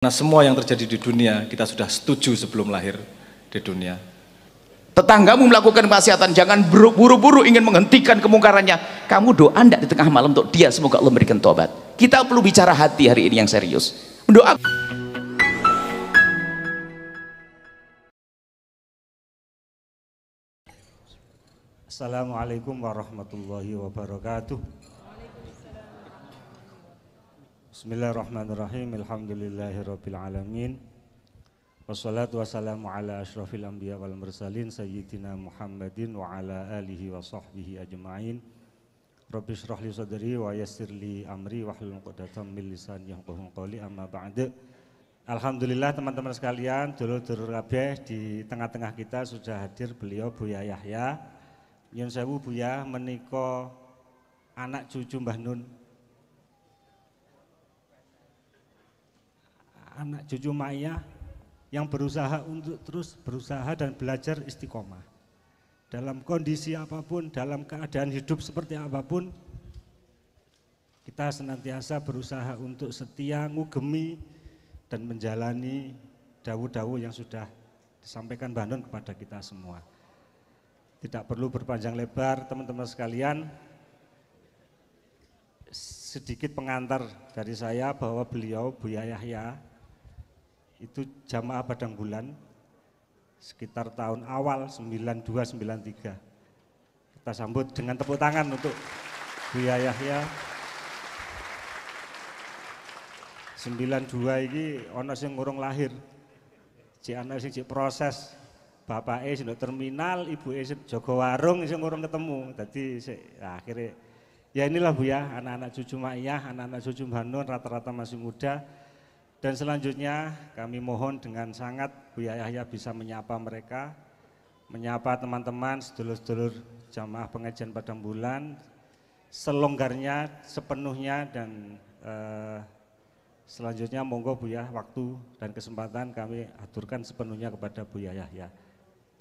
Nah, semua yang terjadi di dunia kita sudah setuju sebelum lahir di dunia. Tetanggamu melakukan kemaksiatan, jangan buru-buru ingin menghentikan kemungkarannya. Kamu doa ndak di tengah malam untuk dia, semoga Allah memberikan tobat. Kita perlu bicara hati hari ini yang serius. Mendoa. Assalamualaikum warahmatullahi wabarakatuh. Bismillahirrahmanirrahim. Alhamdulillahirabbil alamin. Wassalatu wassalamu ala asyrafil anbiya wal mursalin sayyidina Muhammadin wa ala alihi wa sahbihi ajma'in. Rabbi shrah li sadri wa yassir li amri wahlul 'uqdatam min lisani yafqahu qawli, amma ba'du. Alhamdulillah teman-teman sekalian, dulur-dulur kabeh, di tengah-tengah kita sudah hadir beliau Buya Yahya. Nyun sewu Buya menika anak cucu Mbah Nun, anak cucu Maya yang berusaha untuk terus berusaha dan belajar istiqomah. Dalam kondisi apapun, dalam keadaan hidup seperti apapun, kita senantiasa berusaha untuk setia, ngugemi dan menjalani dawuh-dawuh yang sudah disampaikan Mbah Nun kepada kita semua. Tidak perlu berpanjang lebar teman-teman sekalian, sedikit pengantar dari saya bahwa beliau Buya Yahya itu jamaah Padang Bulan sekitar tahun awal 92-93. Kita sambut dengan tepuk tangan untuk Buya Yahya. 92 ini ono sing ngurung lahir, cik ana sing cik proses, bapake sing terminal, ibuke sing jaga warung sing ngurung ketemu. Dadi akhirnya ya inilah Buya, anak-anak cucu Maiyah, anak-anak cucu Mbah Nun rata-rata masih muda. Dan selanjutnya kami mohon dengan sangat Buya Yahya bisa menyapa mereka, menyapa teman-teman sedulur-sedulur jamaah pengajian Padang Bulan selonggarnya, sepenuhnya, dan selanjutnya monggo Buya, waktu dan kesempatan kami aturkan sepenuhnya kepada Buya Yahya.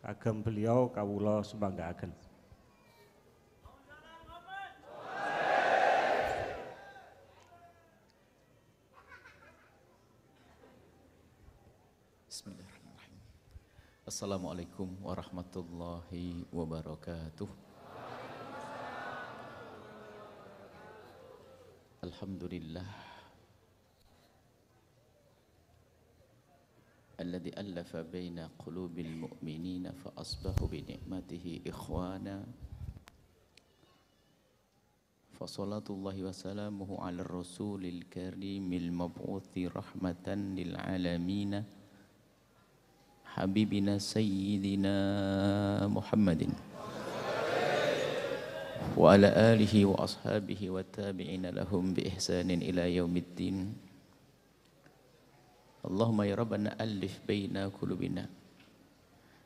Kagem beliau kawula sumbanggaken. Bismillahirrahmanirrahim. Assalamualaikum warahmatullahi wabarakatuh. Alhamdulillah alladzi allafa baina qulubil mu'minina fa asbahu bi ni'matihi ikhwana. Fa salatullahi wa salamuhu ala rasulil karimil mab'uthi rahmatan lil alamin. Habibina Sayyidina Muhammadin wa ala alihi wa ashabihi wa tabi'ina lahum bi ihsanin ila yaumiddin. Allahumma ya Rabbana alif baina qulubina,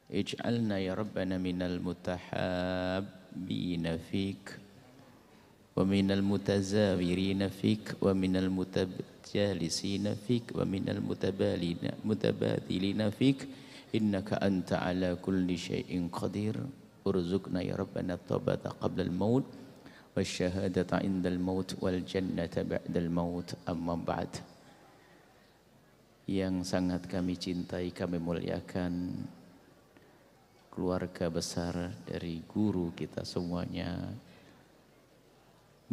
ij'alna ya Rabbana minal mutahabbina fik wa minal mutazawirina fik wa minal mutajalisina fik wa minal mutabadilina fik. Innaka anta ala kulli syai'in qadir. Urzuqna ya Rabbana taubata qabla al-maut wasyahadata indal maut wal jannata ba'dal maut, amma ba'd. Yang sangat kami cintai, kami muliakan keluarga besar dari guru kita semuanya,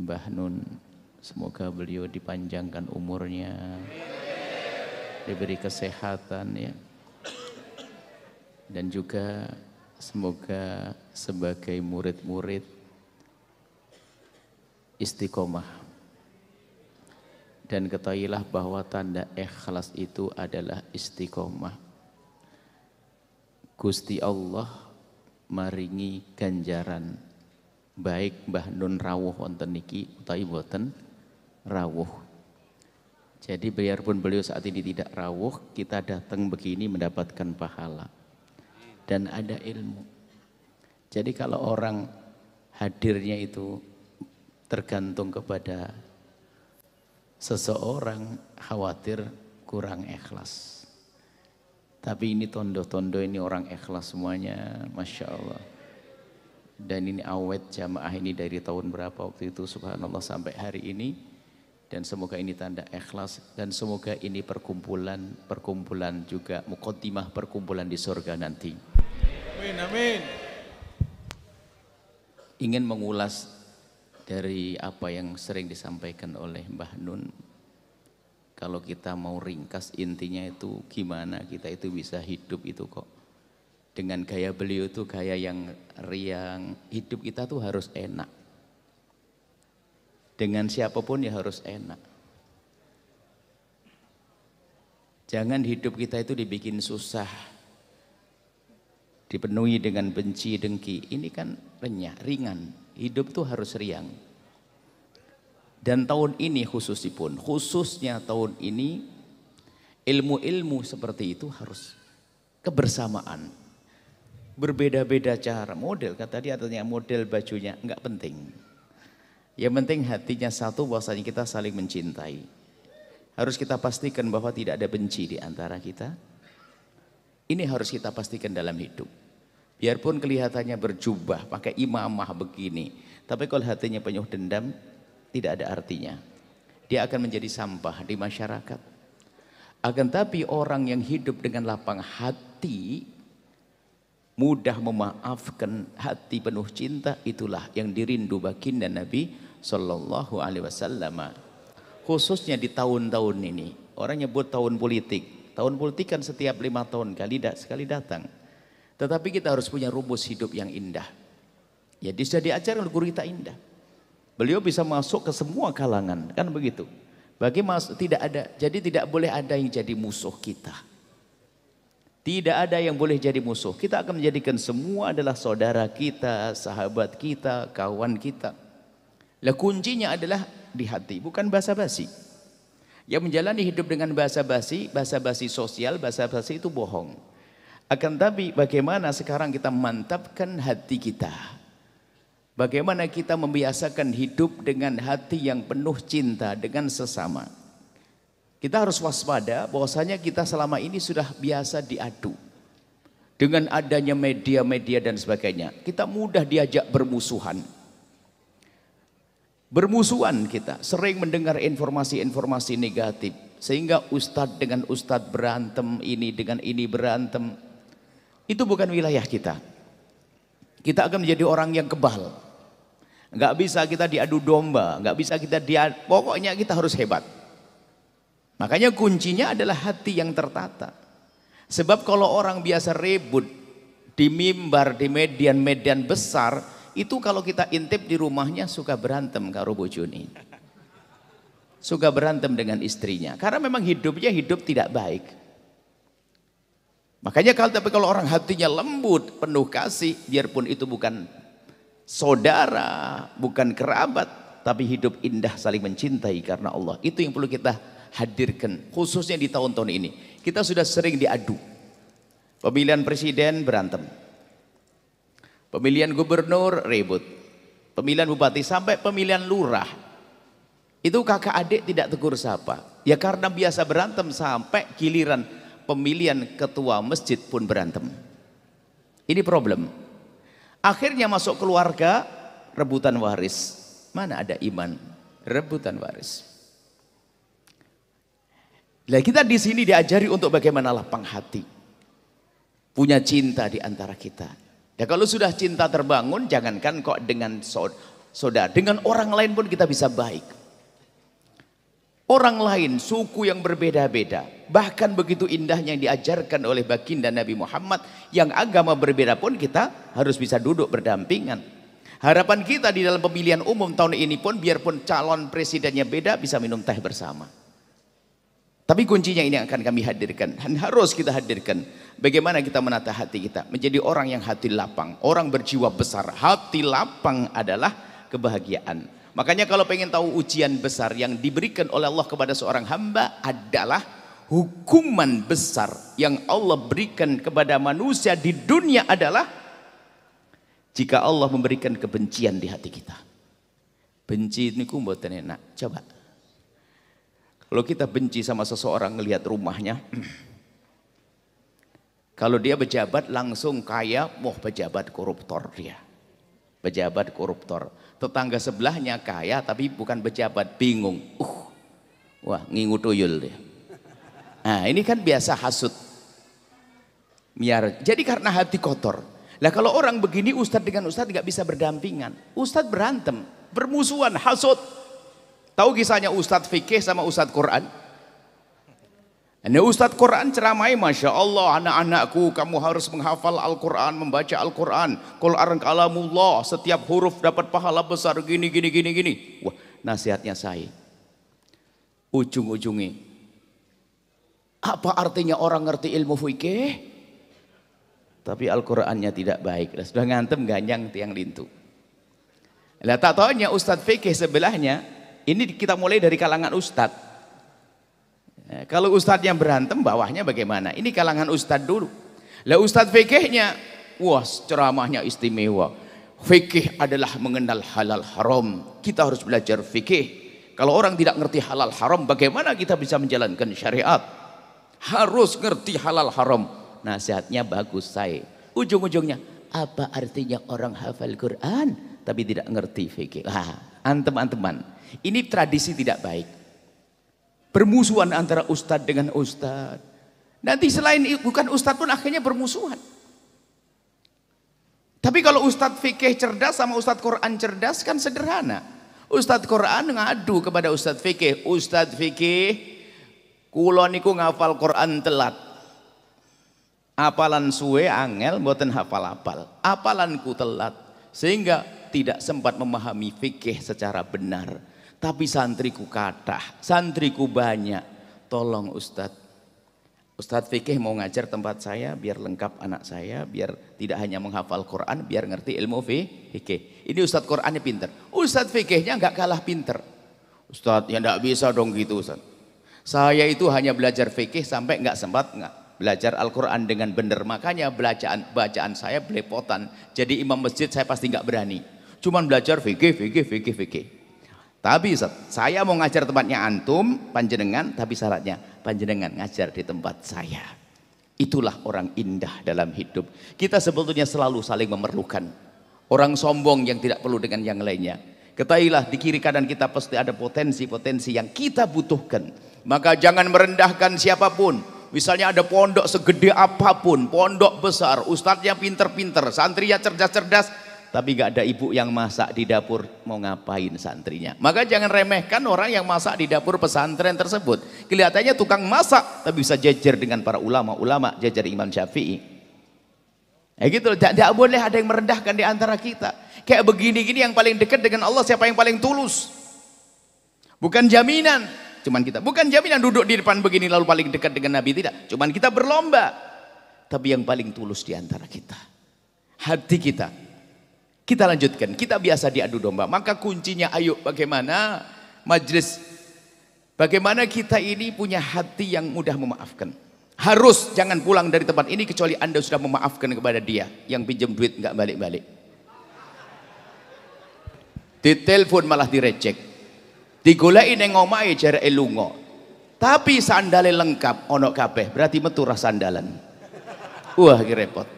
Mbah Nun. Semoga beliau dipanjangkan umurnya, diberi kesehatan ya. Dan juga semoga sebagai murid-murid istiqomah. Dan ketahuilah bahwa tanda ikhlas itu adalah istiqomah. Gusti Allah maringi ganjaran baik Mbah Nun rawuh wonten niki utawi boten rawuh. Jadi biarpun beliau saat ini tidak rawuh, kita datang begini mendapatkan pahala dan ada ilmu. Jadi kalau orang hadirnya itu tergantung kepada seseorang, khawatir kurang ikhlas. Tapi ini tondo-tondo ini orang ikhlas semuanya, Masya Allah. Dan ini awet jamaah ini dari tahun berapa waktu itu, subhanallah, sampai hari ini Dan semoga ini tanda ikhlas, dan semoga ini perkumpulan juga muqaddimah perkumpulan di surga nanti. Amin, amin. Ingin mengulas dari apa yang sering disampaikan oleh Mbah Nun. Kalau kita mau ringkas, intinya itu gimana kita itu bisa hidup itu kok. Dengan gaya beliau itu gaya yang riang, hidup kita tuh harus enak. Dengan siapapun ya harus enak. Jangan hidup kita itu dibikin susah, dipenuhi dengan benci, dengki. Ini kan renyah, ringan. Hidup tuh harus riang. Dan tahun ini khususnya tahun ini, ilmu-ilmu seperti itu harus kebersamaan. Berbeda-beda cara, model, kata dia artinya model bajunya, enggak penting. Yang penting hatinya satu, bahwasanya kita saling mencintai. Harus kita pastikan bahwa tidak ada benci di antara kita. Ini harus kita pastikan dalam hidup. Biarpun kelihatannya berjubah, pakai imamah begini, tapi kalau hatinya penuh dendam, tidak ada artinya. Dia akan menjadi sampah di masyarakat. Akan tapi orang yang hidup dengan lapang hati, mudah memaafkan, hati penuh cinta, itulah yang dirindu baginda Nabi Sallallahu Alaihi Wasallam. Khususnya di tahun-tahun ini, orang nyebut tahun politik. Tahun politik kan setiap 5 tahun sekali datang. Tetapi kita harus punya rumus hidup yang indah. Ya, sudah diajarkan oleh guru kita indah. Beliau bisa masuk ke semua kalangan, kan begitu. Jadi tidak boleh ada yang jadi musuh kita. Tidak ada yang boleh jadi musuh. Kita akan menjadikan semua adalah saudara kita, sahabat kita, kawan kita. Lah kuncinya adalah di hati, bukan basa-basi. Yang menjalani hidup dengan basa-basi sosial, basa-basi itu bohong. Akan tapi bagaimana sekarang kita memantapkan hati kita. Bagaimana kita membiasakan hidup dengan hati yang penuh cinta dengan sesama. Kita harus waspada bahwasanya kita selama ini sudah biasa diadu. Dengan adanya media-media dan sebagainya, kita mudah diajak bermusuhan. Bermusuhan kita, sering mendengar informasi-informasi negatif. Sehingga ustadz dengan ustadz berantem, ini dengan ini berantem. Itu bukan wilayah kita. Kita akan menjadi orang yang kebal. Nggak bisa kita diadu domba, nggak bisa kita pokoknya kita harus hebat. Makanya kuncinya adalah hati yang tertata. Sebab kalau orang biasa ribut di mimbar, di median-median besar, itu kalau kita intip di rumahnya suka berantem karo bojone. Suka berantem dengan istrinya. Karena memang hidupnya hidup tidak baik. Makanya kalau orang hatinya lembut, penuh kasih, biarpun itu bukan saudara, bukan kerabat, tapi hidup indah saling mencintai karena Allah. Itu yang perlu kita hadirkan, khususnya di tahun-tahun ini. Kita sudah sering diadu. Pemilihan presiden berantem. Pemilihan gubernur ribut. Pemilihan bupati sampai pemilihan lurah. Itu kakak adik tidak tegur sapa. Ya karena biasa berantem sampai giliran pemilihan ketua masjid pun berantem. Ini problem. Akhirnya masuk keluarga, rebutan waris. Mana ada iman? Rebutan waris. Nah, kita di sini diajari untuk bagaimana lapang hati. Punya cinta di antara kita. Ya kalau sudah cinta terbangun, jangankan kok dengan saudara, dengan orang lain pun kita bisa baik. Orang lain, suku yang berbeda-beda, bahkan begitu indahnya yang diajarkan oleh baginda Nabi Muhammad, yang agama berbeda pun kita harus bisa duduk berdampingan. Harapan kita di dalam pemilihan umum tahun ini pun, biarpun calon presidennya beda, bisa minum teh bersama. Tapi kuncinya ini akan kami hadirkan, dan harus kita hadirkan. Bagaimana kita menata hati kita, menjadi orang yang hati lapang, orang berjiwa besar. Hati lapang adalah kebahagiaan. Makanya kalau pengen tahu ujian besar yang diberikan oleh Allah kepada seorang hamba adalah hukuman besar yang Allah berikan kepada manusia di dunia adalah jika Allah memberikan kebencian di hati kita. Benci ini mboten enak. Coba. Kalau kita benci sama seseorang ngelihat rumahnya, kalau dia pejabat langsung kaya, pejabat koruptor dia. Pejabat koruptor. Tetangga sebelahnya kaya tapi bukan pejabat, bingung. Wah, ngingu tuyul dia. Nah, ini kan biasa hasut. Jadi karena hati kotor. Lah kalau orang begini ustadz dengan ustadz nggak bisa berdampingan. Ustadz berantem, bermusuhan, hasut. Tahu kisahnya ustadz fikih sama ustadz Quran? Ini ustadz Quran ceramai, Masya Allah, anak-anakku kamu harus menghafal Al-Quran, membaca Al-Quran. Quran kalamullah, setiap huruf dapat pahala besar, gini. Wah, nasihatnya saya. Ujung-ujungnya, apa artinya orang ngerti ilmu fikih? Tapi Al-Qur'annya tidak baik. Sudah ngantem ganyang tiang lintu. Lah tak taunya ustadz fikih sebelahnya, ini kita mulai dari kalangan ustadz. Kalau ustadznya berantem, bawahnya bagaimana? Ini kalangan ustadz dulu. Lah ustadz fikihnya, wah ceramahnya istimewa. Fikih adalah mengenal halal haram. Kita harus belajar fikih. Kalau orang tidak ngerti halal haram, bagaimana kita bisa menjalankan syariat? Harus ngerti halal haram. Nasihatnya bagus saya. Ujung-ujungnya, apa artinya orang hafal Quran tapi tidak ngerti fikih? Antem-anteman. Ini tradisi tidak baik. Permusuhan antara ustadz dengan ustadz. Nanti selain bukan ustadz pun akhirnya bermusuhan. Tapi kalau ustadz fikih cerdas sama ustadz Quran cerdas kan sederhana. Ustadz Quran ngadu kepada ustadz fikih. Ustadz fikih, kula niku ngafal Quran telat. Apalan suwe angel mboten hafal-hafal. Apalanku telat sehingga tidak sempat memahami fikih secara benar. Tapi santriku kathah, santriku banyak. Tolong Ustadz. Ustadz fikih mau ngajar tempat saya biar lengkap anak saya, biar tidak hanya menghafal Quran, biar ngerti ilmu fikih. Ini Ustadz Qurannya pinter. Ustadz fikihnya nggak kalah pinter. Ustadz ya nggak bisa dong gitu Ustadz. Saya itu hanya belajar fikih sampai nggak sempat belajar Al-Quran dengan benar. Makanya bacaan saya belepotan. Jadi imam masjid saya pasti nggak berani. Cuman belajar fikih. Tapi saya mau ngajar tempatnya antum, panjenengan, tapi syaratnya panjenengan ngajar di tempat saya. Itulah orang indah dalam hidup. Kita sebetulnya selalu saling memerlukan. Orang sombong yang tidak perlu dengan yang lainnya. Ketahuilah di kiri kanan kita pasti ada potensi-potensi yang kita butuhkan. Maka jangan merendahkan siapapun. Misalnya ada pondok segede apapun, pondok besar, ustadznya pinter-pinter, santrinya cerdas-cerdas, tapi gak ada ibu yang masak di dapur, mau ngapain santrinya? Maka jangan remehkan orang yang masak di dapur pesantren tersebut. Kelihatannya tukang masak, tapi bisa jejer dengan para ulama-ulama, jejer Imam Syafi'i. Gitu, tidak boleh ada yang merendahkan di antara kita. Kayak begini-gini yang paling dekat dengan Allah, siapa yang paling tulus? Bukan jaminan. Cuman kita, bukan jaminan duduk di depan begini lalu paling dekat dengan Nabi, tidak. Cuman kita berlomba. Tapi yang paling tulus di antara kita, hati kita. Kita lanjutkan, kita biasa diadu domba. Maka kuncinya ayo bagaimana majlis, bagaimana kita ini punya hati yang mudah memaafkan. Harus jangan pulang dari tempat ini kecuali Anda sudah memaafkan kepada dia yang pinjam duit nggak balik-balik. Ditelepon malah direcek. Digoleki ning omahe jareke lunga. Tapi sandale lengkap ono kabeh, berarti metu ra sandalan. Wah, iki repot.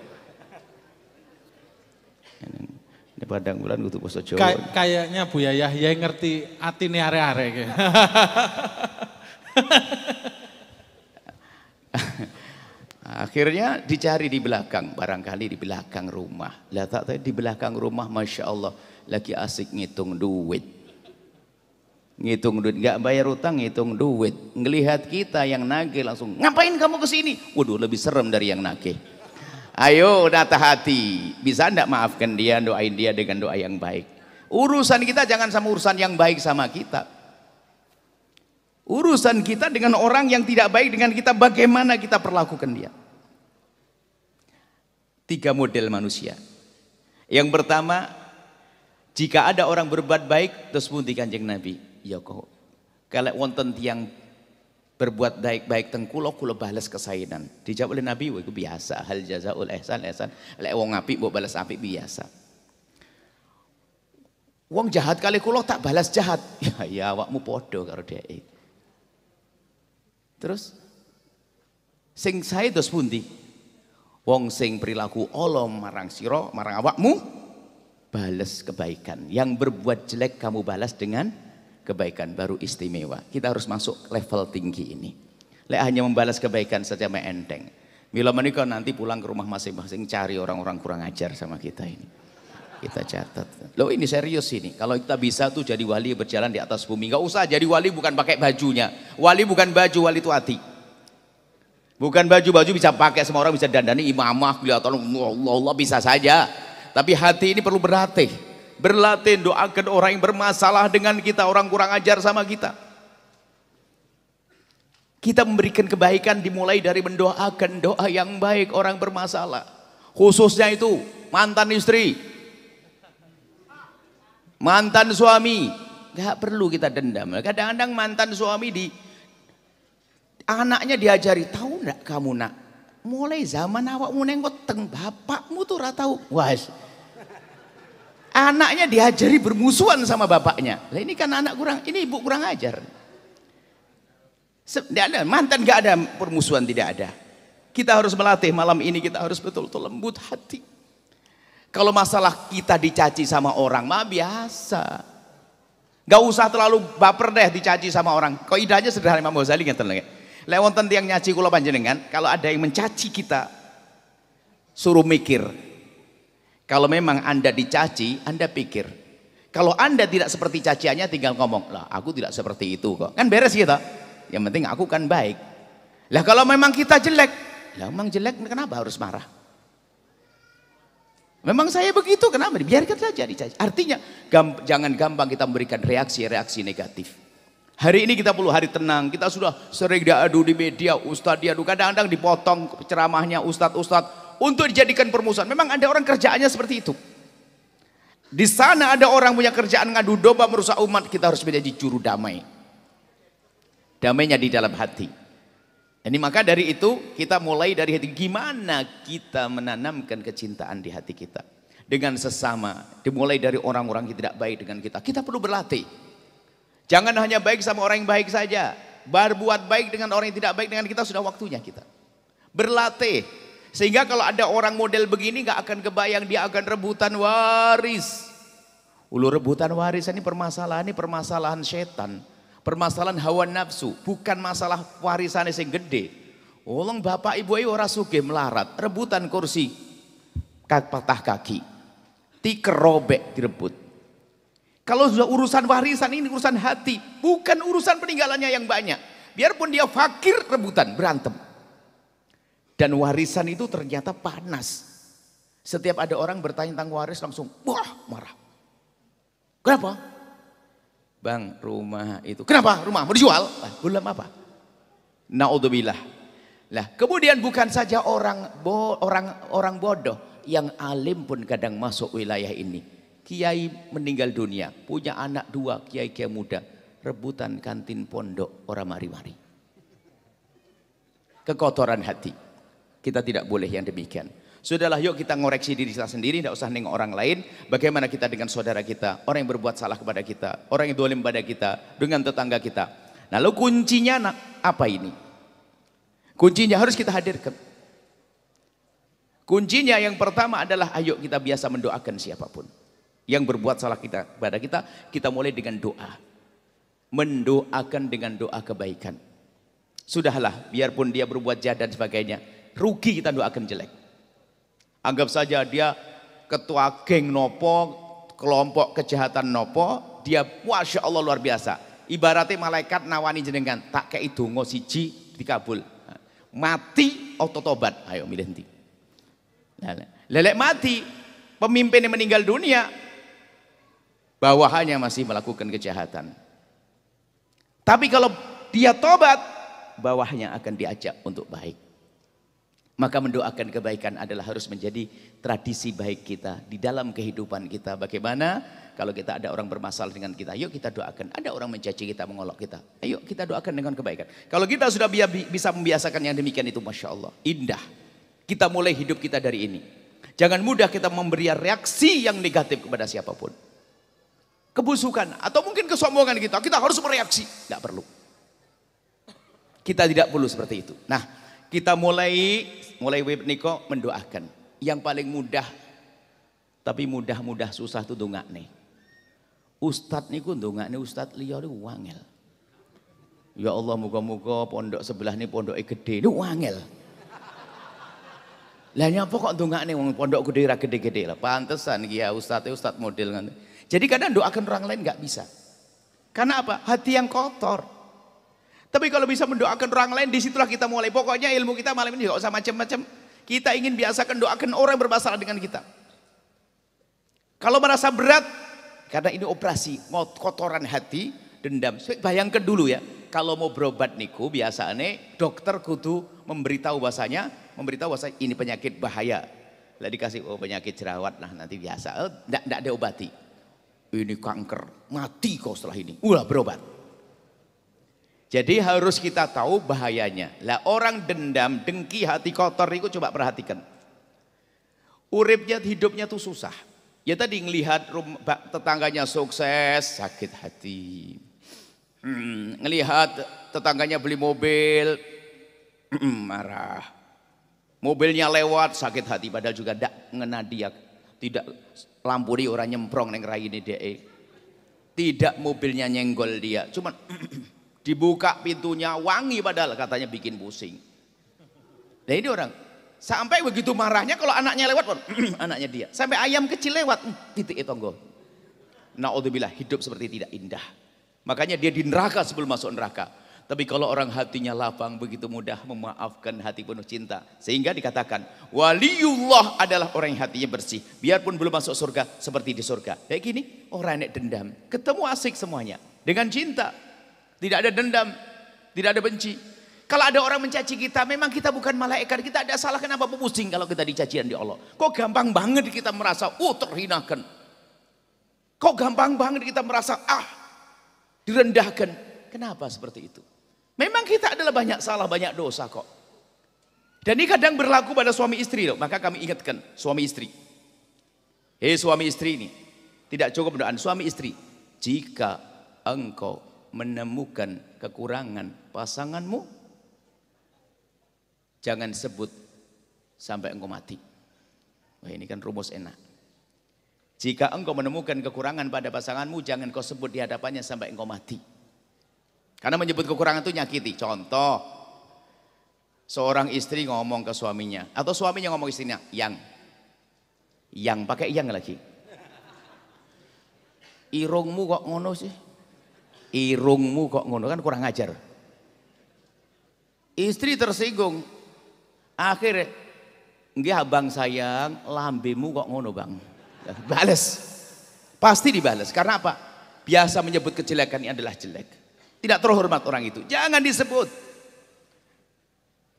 Ini padang bulan kudu basa Jawa. Kayaknya Buya Yahya ngerti atine arek-arek iki. Akhirnya dicari di belakang, barangkali di belakang rumah. Lah tak tahu di belakang rumah, Masya Allah lagi asik ngitung duit. Ngitung duit, nggak bayar utang, ngitung duit. Ngelihat kita yang nagih langsung, ngapain kamu kesini? Waduh, lebih serem dari yang nagih. Ayo nata hati, bisa ndak maafkan dia, doain dia dengan doa yang baik. Urusan kita jangan sama urusan yang baik sama kita. Urusan kita dengan orang yang tidak baik dengan kita, bagaimana kita perlakukan dia. 3 model manusia. Yang pertama, jika ada orang berbuat baik, terus pundi Kanjeng Nabi? Ya kok, kalau wonten tiang berbuat baik-baik tengkulo kula balas kesainan. Dijawab oleh Nabi, wah itu biasa. Hal jazaul ihsan. Lek wong apik mbok balas apik biasa. Wong jahat kali kula tak balas jahat. Ya awakmu podo karo dhek. Terus sing sae terus pundi? Wong sing perilaku ala marang sira, marang awakmu balas kebaikan. Yang berbuat jelek kamu balas dengan kebaikan baru istimewa. Kita harus masuk level tinggi ini. Lek hanya membalas kebaikan saja enteng. Bila menikah nanti pulang ke rumah masing-masing cari orang-orang kurang ajar sama kita ini. Kita catat. Loh ini serius ini. Kalau kita bisa tuh jadi wali berjalan di atas bumi. Gak usah jadi wali bukan pakai bajunya. Wali bukan baju, wali itu hati. Bukan baju bisa pakai, semua orang bisa dandani imamah, kelihatan Allah bisa saja. Tapi hati ini perlu berlatih. Berlatih doakan orang yang bermasalah dengan kita, orang kurang ajar sama kita. Kita memberikan kebaikan dimulai dari mendoakan doa yang baik orang bermasalah. Khususnya itu mantan istri, mantan suami. Gak perlu kita dendam. Kadang-kadang mantan suami anaknya diajari, tahu enggak kamu nak, mulai zaman awakmu nengok teng bapakmu tuh ratau. Was. Anaknya diajari bermusuhan sama bapaknya. Lah ini kan anak kurang, ini ibu kurang ajar. Tidak ada, mantan gak ada permusuhan, tidak ada. Kita harus melatih malam ini, kita harus betul-betul lembut hati. Kalau masalah kita dicaci sama orang mah biasa. Gak usah terlalu baper deh dicaci sama orang. Kaidahnya sederhana, Imam Ghazali ngeten lho. Lek wonten tiyang nyaci kula panjenengan, kalau ada yang mencaci kita, suruh mikir. Kalau memang Anda dicaci, Anda pikir. Kalau Anda tidak seperti caciannya, tinggal ngomong, lah aku tidak seperti itu kok. Kan beres gitu. Yang penting aku kan baik. Lah kalau memang kita jelek, lah memang jelek kenapa harus marah? Memang saya begitu, kenapa? Biarkan saja dicaci. Artinya jangan gampang kita memberikan reaksi-reaksi negatif. Hari ini kita perlu hari tenang. Kita sudah sering diadu di media, ustadz diadu. Kadang-kadang dipotong ceramahnya ustadz untuk dijadikan permusuhan. Memang ada orang kerjaannya seperti itu. Di sana ada orang punya kerjaan ngadu domba merusak umat. Kita harus menjadi juru damai. Damainya di dalam hati. Ini maka dari itu kita mulai dari hati. Gimana kita menanamkan kecintaan di hati kita dengan sesama. Dimulai dari orang-orang yang tidak baik dengan kita. Kita perlu berlatih. Jangan hanya baik sama orang yang baik saja. Berbuat baik dengan orang yang tidak baik dengan kita sudah waktunya kita. Berlatih. Sehingga kalau ada orang model begini gak akan kebayang dia akan rebutan waris. Ulu rebutan waris ini permasalahan setan. Permasalahan hawa nafsu, bukan masalah warisan yang gede. Ulang bapak ibu ora sugih melarat, rebutan kursi, patah kaki, tiker robek direbut. Kalau sudah urusan warisan ini urusan hati, bukan urusan peninggalannya yang banyak. Biarpun dia fakir, rebutan, berantem. Dan warisan itu ternyata panas. Setiap ada orang bertanya tentang waris langsung wah marah. Kenapa? Bang, rumah itu. Kenapa? Rumah mau dijual? Belum apa? Naudzubillah. Lah, kemudian bukan saja orang bodoh, yang alim pun kadang masuk wilayah ini. Kiai meninggal dunia, punya anak 2, kiai-kiai muda, rebutan kantin pondok orang mari-mari. Kekotoran hati. Kita tidak boleh yang demikian. Sudahlah, yuk kita ngoreksi diri kita sendiri, tidak usah nengok orang lain. Bagaimana kita dengan saudara kita, orang yang berbuat salah kepada kita, orang yang dolim pada kita, dengan tetangga kita. Nah, lalu kuncinya apa ini? Kuncinya harus kita hadirkan. Kuncinya yang pertama adalah ayo kita biasa mendoakan siapapun yang berbuat salah kepada kita. Kita mulai dengan doa, mendoakan dengan doa kebaikan. Sudahlah, biarpun dia berbuat jahat dan sebagainya, rugi kita doakan jelek. Anggap saja dia ketua geng nopo, kelompok kejahatan nopo, dia Masya Allah luar biasa. Ibaratnya malaikat nawani jenengan, tak kayak itu ngosiji dikabul. Mati auto tobat, ayo milih nanti. Lelek mati, pemimpin yang meninggal dunia, bawahannya masih melakukan kejahatan. Tapi kalau dia tobat, bawahnya akan diajak untuk baik. Maka mendoakan kebaikan adalah harus menjadi tradisi baik kita di dalam kehidupan kita. Bagaimana kalau kita ada orang bermasalah dengan kita, yuk kita doakan. Ada orang mencaci kita, mengolok kita, ayo kita doakan dengan kebaikan. Kalau kita sudah bisa membiasakan yang demikian itu, Masya Allah, indah. Kita mulai hidup kita dari ini. Jangan mudah kita memberi reaksi yang negatif kepada siapapun. Kebusukan atau mungkin kesombongan kita harus bereaksi. Tidak perlu. Kita tidak perlu seperti itu. Nah, kita mulai niko mendoakan. Yang paling mudah, tapi mudah susah itu dongak nih. Ustadz niku ndongakne ustadz liya niku wangel. Ya Allah muga-muga pondok sebelah ini pondoknya gede niku wangel. Lah nyapa kok ndongakne wong pondok gede ra gede-gede lah. Pantesan iki ya ustadz model ngono. Jadi kadang doakan orang lain nggak bisa. Karena apa? Hati yang kotor. Tapi kalau bisa mendoakan orang lain, disitulah kita mulai. Pokoknya ilmu kita malam ini nggak usah macam-macam. Kita ingin biasakan doakan orang yang bermasalah dengan kita. Kalau merasa berat, karena ini operasi, mau kotoran hati, dendam. Bayangkan dulu ya, kalau mau berobat niku, biasanya dokter kudu memberitahu bahasanya ini penyakit bahaya. Lah dikasih penyakit jerawat, nah nanti biasa, enggak ada obati. Ini kanker, mati kau setelah ini. Ulah berobat. Jadi harus kita tahu bahayanya. Lah orang dendam, dengki, hati kotor itu coba perhatikan. Uripnya, hidupnya tuh susah. Ya tadi ngelihat tetangganya sukses, sakit hati. Ngelihat tetangganya beli mobil, marah. Mobilnya lewat, sakit hati. Padahal juga tidak ngena dia. Tidak lampu dia orang nyemprong neng rai ini dia. Tidak mobilnya nyenggol dia. Cuman dibuka pintunya wangi padahal katanya bikin pusing. Nah ini orang sampai begitu marahnya kalau anaknya lewat pun anaknya dia. Sampai ayam kecil lewat titik tonggo. Naudzubillah, hidup seperti tidak indah. Makanya dia di neraka sebelum masuk neraka. Tapi kalau orang hatinya lapang begitu mudah memaafkan, hati penuh cinta. Sehingga dikatakan waliullah adalah orang yang hatinya bersih. Biarpun belum masuk surga seperti di surga. Kayak gini orang yang dendam. Ketemu asik semuanya dengan cinta. Tidak ada dendam, tidak ada benci. Kalau ada orang mencaci kita, memang kita bukan malaikat, kita ada salah, kenapa pusing kalau kita dicacian di Allah? Kok gampang banget kita merasa, terhinakan. Kok gampang banget kita merasa, direndahkan. Kenapa seperti itu? Memang kita adalah banyak salah, banyak dosa kok. Dan ini kadang berlaku pada suami istri loh. Maka kami ingatkan, suami istri. Suami istri ini, tidak cukup doaan suami istri. Jika engkau menemukan kekurangan pasanganmu, jangan sebut sampai engkau mati. Wah ini kan rumus enak. Jika engkau menemukan kekurangan pada pasanganmu, jangan kau sebut di hadapannya sampai engkau mati. Karena menyebut kekurangan itu nyakiti. Contoh, seorang istri ngomong ke suaminya, atau suaminya ngomong istrinya, yang pakai yang lagi. Irungmu kok ngono sih? Irungmu kok ngono, kan kurang ajar. Istri tersinggung. Akhirnya, nggih abang sayang, lambemu kok ngono bang. Bales. Pasti dibales. Karena apa? Biasa menyebut kejelekan ini adalah jelek. Tidak terhormat orang itu. Jangan disebut.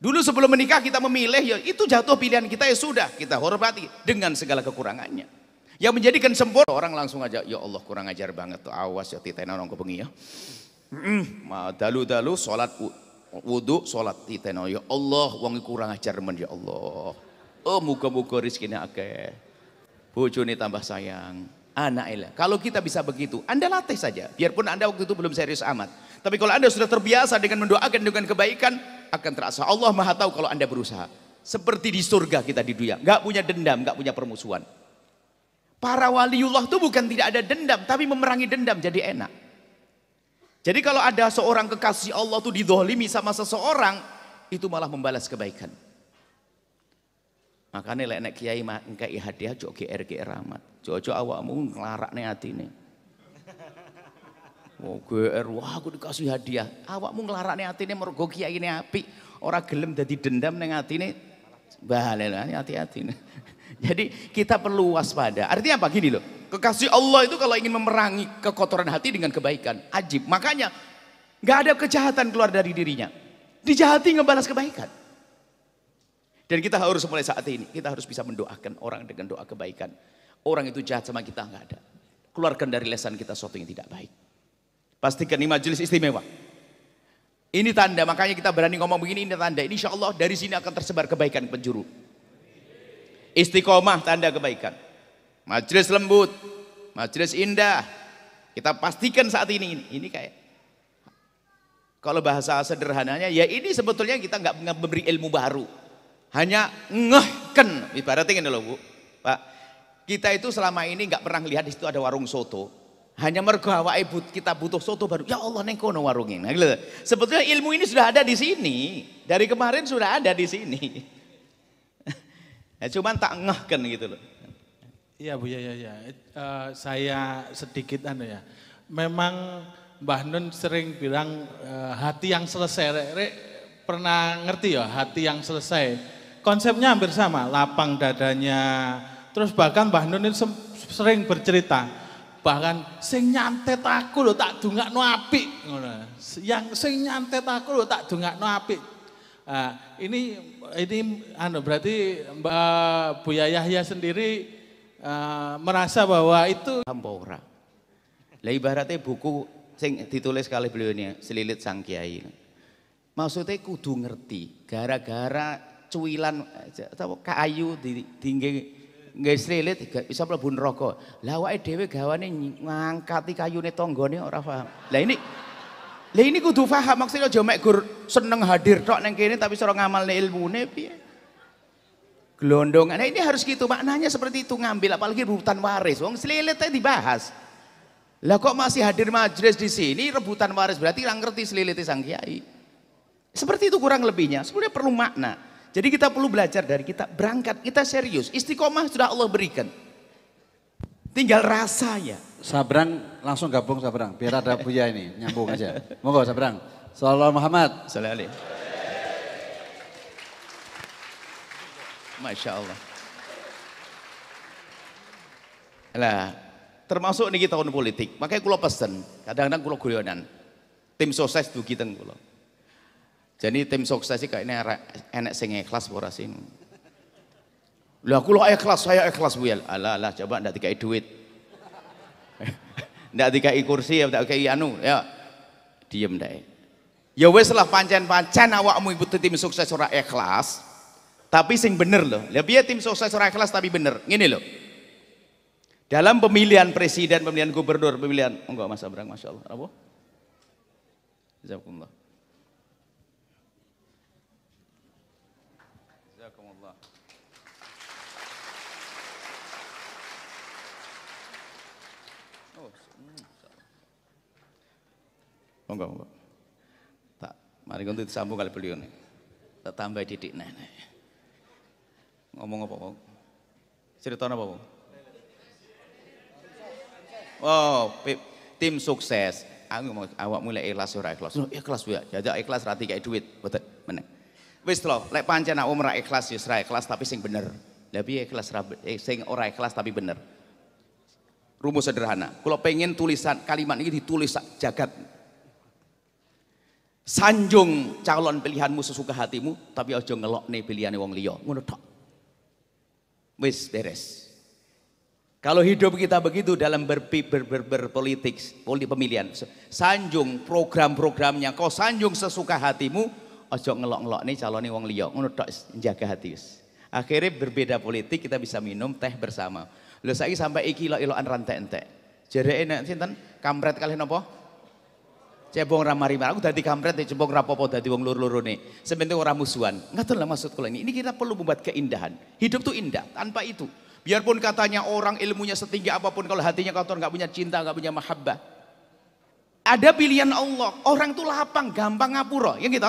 Dulu sebelum menikah kita memilih, ya itu jatuh pilihan kita, ya sudah kita hormati dengan segala kekurangannya. Yang menjadikan sempurna orang langsung aja, ya Allah kurang ajar banget tuh, awas ya titena orang kebengi ya. Dalu salat wudu salat titena, ya Allah wong kurang ajar men ya Allah. Oh muga-muga rezekine akeh. Bojone tambah sayang, anak elah. Kalau kita bisa begitu, Anda latih saja. Biarpun Anda waktu itu belum serius amat. Tapi kalau Anda sudah terbiasa dengan mendoakan dengan kebaikan, akan terasa. Allah Maha tahu kalau Anda berusaha. Seperti di surga kita di dunia, nggak punya dendam, nggak punya permusuhan. Para waliullah itu bukan tidak ada dendam, tapi memerangi dendam jadi enak. Jadi kalau ada seorang kekasih Allah itu didolimi sama seseorang, itu malah membalas kebaikan. Makanya lek nek kiai engkei hadiah jok GR amat. Jojo awakmu nglarakne atine. Oh GR, wah aku dikasih hadiah. Awakmu nglarakne atine mergo kiai ini apik, ora gelem dadi dendam ning atine. Balen hati-hati. Jadi kita perlu waspada. Artinya apa? Gini loh, kekasih Allah itu kalau ingin memerangi kekotoran hati dengan kebaikan, ajib. Makanya nggak ada kejahatan keluar dari dirinya. Dijahati ngebalas kebaikan. Dan kita harus mulai saat ini, kita harus bisa mendoakan orang dengan doa kebaikan. Orang itu jahat sama kita nggak ada. Keluarkan dari lesan kita sesuatu yang tidak baik. Pastikan ini majelis istimewa. Ini tanda, makanya kita berani ngomong begini, ini tanda. Ini insya Allah dari sini akan tersebar kebaikan penjuru. Istiqomah tanda kebaikan. Majelis lembut, majelis indah. Kita pastikan saat ini kayak, kalau bahasa sederhananya, ya ini sebetulnya kita nggak memberi ilmu baru. Hanya ngehken, ibaratnya ini loh Bu. Pak, kita itu selama ini nggak pernah lihat di situ ada warung soto. Hanya mergo awake kita butuh soto baru, ya Allah neng kono warungnya. Nah, gitu. Sebetulnya ilmu ini sudah ada di sini. Dari kemarin sudah ada di sini. Ya, cuman tak ngehken gitu loh. Iya Bu, ya. Saya sedikit ya. Memang Mbah Nun sering bilang hati yang selesai. Rek, pernah ngerti ya hati yang selesai. Konsepnya hampir sama, lapang dadanya. Terus bahkan Mbah Nun itu sering bercerita, bahkan sing nyantet aku lho tak dungakno apik ngono. Yang sing nyantet aku lho tak dungakno apik. Ini berarti Mbak Buya Yahya sendiri merasa bahwa itu Hamba ora. Lah ibaratnya buku sing ditulis kali beliau ini Selilit Sang Kiai. Maksudnya kudu ngerti, gara-gara cuilan kayu nggih selilit bisa mlebu neraka. Lah awake dhewe gawane ngangkati kayune tanggane ora paham. Lah ini kudu paham, maksudnya aja mek gur seneng hadir tok nang kene tapi ora ngamalne ilmune piye. Gelondongan. Nah, ini harus gitu, maknanya seperti itu ngambil apalagi rebutan waris. Wong selilit tadi dibahas. Lah kok masih hadir majelis di sini rebutan waris, berarti nggak ngerti selilit Sang Kiai. Seperti itu kurang lebihnya. Sebenarnya perlu makna. Jadi kita perlu belajar dari kita berangkat, kita serius. Istiqomah sudah Allah berikan. Tinggal rasanya. Sabrang langsung gabung Sabrang, biar ada Buya ini, nyambung aja. Monggo Sabrang. Sallallahu Muhammad. Sallallahu alaihi. Masya Allah. Lah, termasuk niki tahun politik. Makanya kula pesen, kadang-kadang kula guyonan. Tim sukses dugi teng kula. Jadi tim sukses iki kayaknya enek sing ikhlas ora sih. Lah kula ikhlas, saya ikhlas Bu ya. Alah coba ndak dikai duit. Ndak dikai kursi ya, ndak dikai anu ya. Diem ndak. Ya wis lah pancen awakmu ibu tim sukses ora ikhlas. Tapi sing bener loh. Lah piye tim sukses ora ikhlas tapi bener. Ngene loh. Dalam pemilihan presiden, pemilihan gubernur, pemilihan enggak Mas Abrang, Masya Allah. Apa? Jazakumullah. Jazakumullah. Monggo. Tak, mari untuk disambung kali beliau nih. Tak tambah didik nenek. Ngomong apa mau? Cerita apa mau? Oh, tim sukses. Aku ngomong awak mulai ikhlas ora ikhlas. Loh, ikhlas ya. Jajak ikhlas rati kayak duit, betul. Meneh. Wis lho, lek pancen aku ora ikhlas ya ora ikhlas tapi sing bener. Lah piye ikhlas sing ora ikhlas tapi bener. Rumus sederhana. Kalau pengen tulisan kalimat ini ditulis jagat. Sanjung calon pilihanmu sesuka hatimu, tapi aja ngelokne pilihane wong liya. Ngono tok. Wis beres. Kalau hidup kita begitu dalam berpolitik, pemilihan, sanjung program-programnya, kau sanjung sesuka hatimu, ojo ngelok-ngelok nih calonnya wong liya, ngono tok jaga hati. Akhirnya berbeda politik kita bisa minum teh bersama. Lho saiki sampai iki ilok-ilokan rantek entek. Jereke nek sinten kampret kalih napa? Cebong ramari aku dadi kampret cebong rapopo dadi wong loro-lorone. Sebenarnya orang musuhan. Ngaten lah maksud kula ini. Ini kita perlu membuat keindahan. Hidup tuh indah tanpa itu. Biarpun katanya orang ilmunya setinggi apapun, kalau hatinya kotor, nggak punya cinta, nggak punya mahabbah. Ada pilihan Allah, orang itu lapang, gampang ngapura, ya gitu.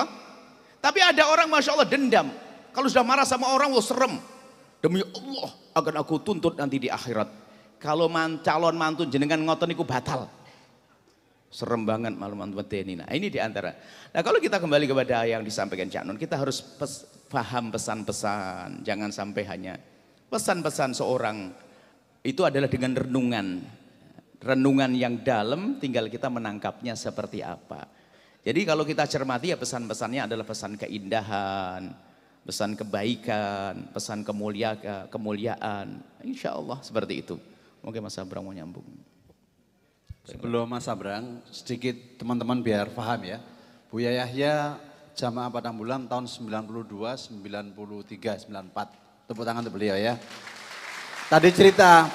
Tapi ada orang Masya Allah dendam. Kalau sudah marah sama orang, wah serem. Demi Allah akan aku tuntut nanti di akhirat. Kalau calon mantu jenengan ngoten iku batal. Serem banget malu mantu ini. Nah ini diantara. Nah kalau kita kembali kepada yang disampaikan Cak Nun, kita harus paham pesan-pesan. Jangan sampai hanya pesan-pesan seorang itu adalah dengan renungan yang dalam, tinggal kita menangkapnya seperti apa. Jadi kalau kita cermati ya pesan-pesannya adalah pesan keindahan, pesan kebaikan, pesan kemuliaan. Insya Allah seperti itu. Mungkin Mas Abrang mau nyambung. Sebelum Mas Abrang, sedikit teman-teman biar paham ya. Buya Yahya Jamaah Padang Bulan tahun 92, 93, 94. Tepuk tangan untuk beliau ya. Tadi cerita,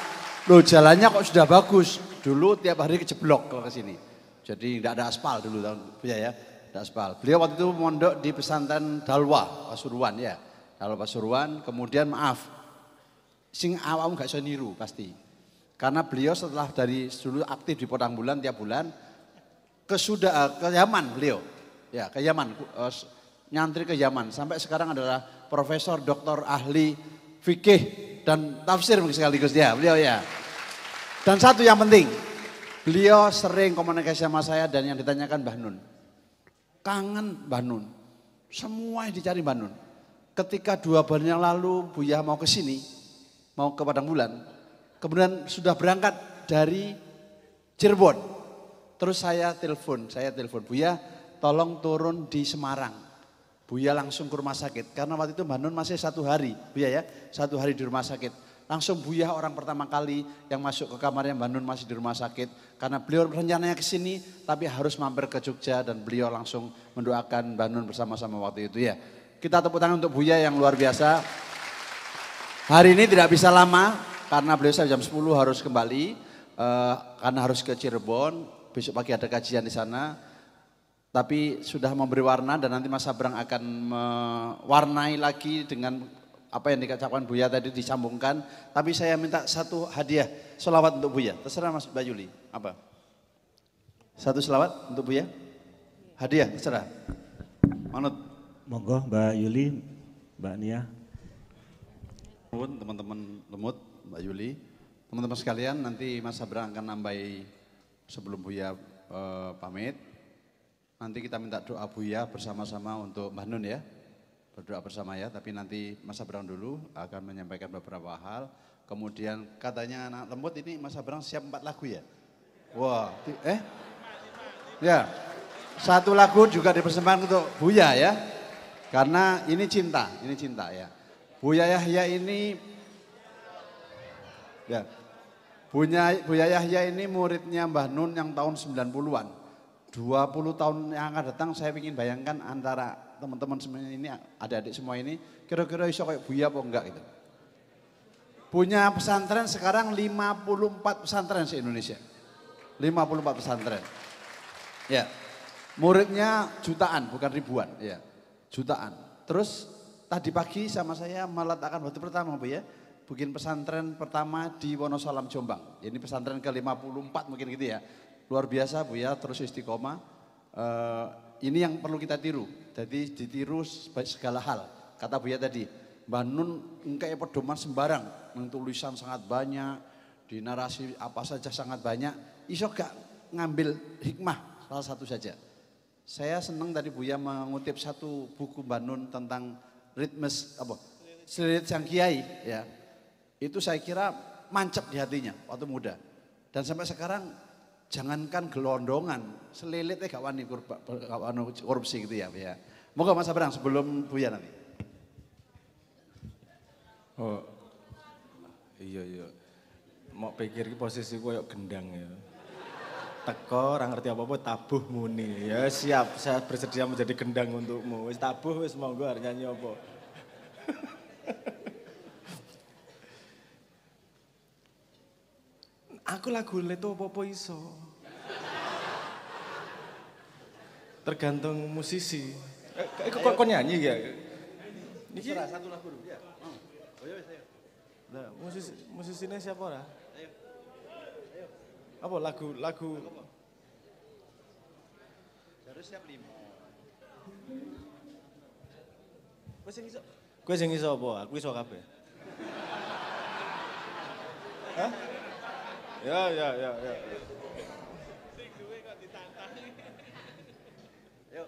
loh jalannya kok sudah bagus. Dulu tiap hari kejeblok kalau ke sini. Jadi tidak ada aspal dulu tahun ya, tidak aspal. Beliau waktu itu mondok di pesantren Dalwa, Pasuruan ya. Dalwa Pasuruan, kemudian maaf, sing awam gak bisa niru pasti. Karena beliau setelah dari dulu aktif di Padang Bulan tiap bulan, ke Yaman beliau. Ya, ke Yaman, nyantri ke Yaman. Sampai sekarang adalah profesor, doktor, ahli fikih dan tafsir sekaligus dia, beliau ya. Dan satu yang penting, beliau sering komunikasi sama saya dan yang ditanyakan Mbah Nun. Kangen Mbah Nun, semua yang dicari Mbah Nun. Ketika 2 bulan yang lalu Buya mau ke sini, mau ke Padang Bulan, kemudian sudah berangkat dari Cirebon. Terus saya telepon, Buya tolong turun di Semarang. Buya langsung ke rumah sakit, karena waktu itu Mbah Nun masih 1 hari, Buya ya, 1 hari di rumah sakit. Langsung Buya orang pertama kali yang masuk ke kamarnya Mbah Nun masih di rumah sakit. Karena beliau rencananya ke sini, tapi harus mampir ke Jogja dan beliau langsung mendoakan Mbah Nun bersama-sama waktu itu ya. Kita tepuk tangan untuk Buya yang luar biasa. Hari ini tidak bisa lama, karena beliau jam 10 harus kembali, karena harus ke Cirebon, besok pagi ada kajian di sana. Tapi sudah memberi warna dan nanti Mas Sabrang akan mewarnai lagi dengan apa yang dikatakan Buya tadi disambungkan. Tapi saya minta 1 hadiah selawat untuk Buya. Terserah Mas Mbak Yuli, apa? 1 selawat untuk Buya? Hadiah, terserah. Manut. Monggo Mbak Yuli, Mbak Nia. Teman-teman Lemut, Mbak Yuli. Teman-teman sekalian, nanti Mas Sabrang akan nambahi sebelum Buya pamit. Nanti kita minta doa Buya bersama-sama untuk Mbah Nun ya. Berdoa bersama ya, tapi nanti Mas Sabrang dulu akan menyampaikan beberapa hal. Kemudian katanya anak Lemut ini Mas Sabrang siap 4 lagu ya? Wah, ya. 1 lagu juga dipersembahkan untuk Buya ya. Karena ini cinta ya. Buya Yahya ini ya. Buya Yahya ini muridnya Mbah Nun yang tahun 90-an. 20 tahun yang akan datang saya ingin bayangkan antara teman-teman semua ini, adik-adik semua ini, kira-kira iso kayak Buya apa enggak gitu. Punya pesantren sekarang 54 pesantren se-Indonesia. 54 pesantren. Ya. Muridnya jutaan, bukan ribuan, ya. Jutaan. Terus tadi pagi sama saya meletakkan batu pertama Bu ya. Bikin pesantren pertama di Wonosalam Jombang. Ini pesantren ke-54 mungkin gitu ya. Luar biasa Bu ya, terus istiqomah. Ini yang perlu kita tiru. Jadi ditiru segala hal. Kata Buya tadi, Mbah Nun engkau pedoman sembarang. Tulisan sangat banyak, di narasi apa saja sangat banyak. Iso gak ngambil hikmah salah satu saja. Saya senang tadi Buya mengutip 1 buku Mbah Nun tentang ritmes Selilit Sang Kiai ya. Itu saya kira mancap di hatinya waktu muda. Dan sampai sekarang jangankan gelondongan, selilitnya gak wani korupsi gitu ya. Moga Mas Sabrang sebelum Buya nanti. Oh, iya. Mau pikir posisi koyo gendang ya. Teko, orang ngerti apa-apa, tabuh muni. Ya siap, saya bersedia menjadi gendang untukmu. Wis tabuh, wis monggo arep nyanyi apa. Aku lagu leto apa-apa iso. Tergantung musisi. Kok nyanyi ya? Niki Satu lagu dulu ya. Oh ya wis ayo. Nah, musisinya siapa ora? Ayo. Apa lagu? Harus siap 5. Kowe sing iso apa? Aku iso kabeh. Hah? Ya. Sing duwe kok ditantang. Yuk.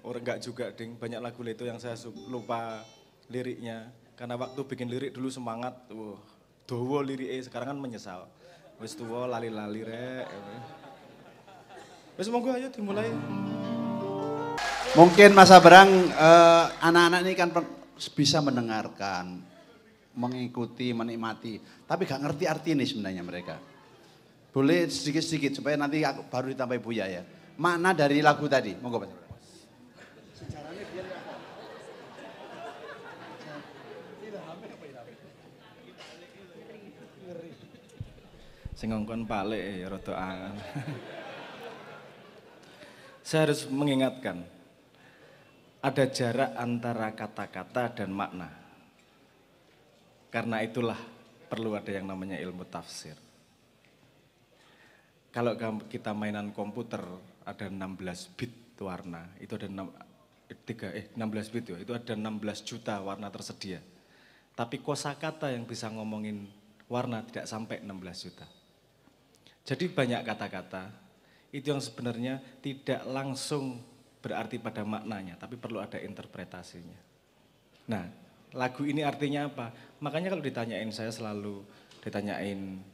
Orang enggak juga, Ding. Banyak lagu Leto yang saya lupa liriknya. Karena waktu bikin lirik dulu semangat, dawa liriknya, sekarang kan menyesal. Wis tuwa lali-lali rek. Wis monggo ayo dimulai. Mungkin Mas Sabrang anak-anak ini kan bisa mendengarkan, mengikuti, menikmati, tapi gak ngerti arti ini sebenarnya mereka. Boleh sedikit-sedikit supaya nanti aku baru ditambahi Buya ya. Makna dari lagu tadi, monggo Mas. Sing ngongkon palik ya rada angan. Saya harus mengingatkan, ada jarak antara kata-kata dan makna. Karena itulah perlu ada yang namanya ilmu tafsir. kalau kita mainan komputer ada 16 bit warna, itu ada 16 bit ya, itu ada 16 juta warna tersedia. Tapi kosakata yang bisa ngomongin warna tidak sampai 16 juta. Jadi banyak kata-kata itu yang sebenarnya tidak langsung berarti pada maknanya, tapi perlu ada interpretasinya. Nah, lagu ini artinya apa? Makanya kalau ditanyain, saya selalu ditanyain,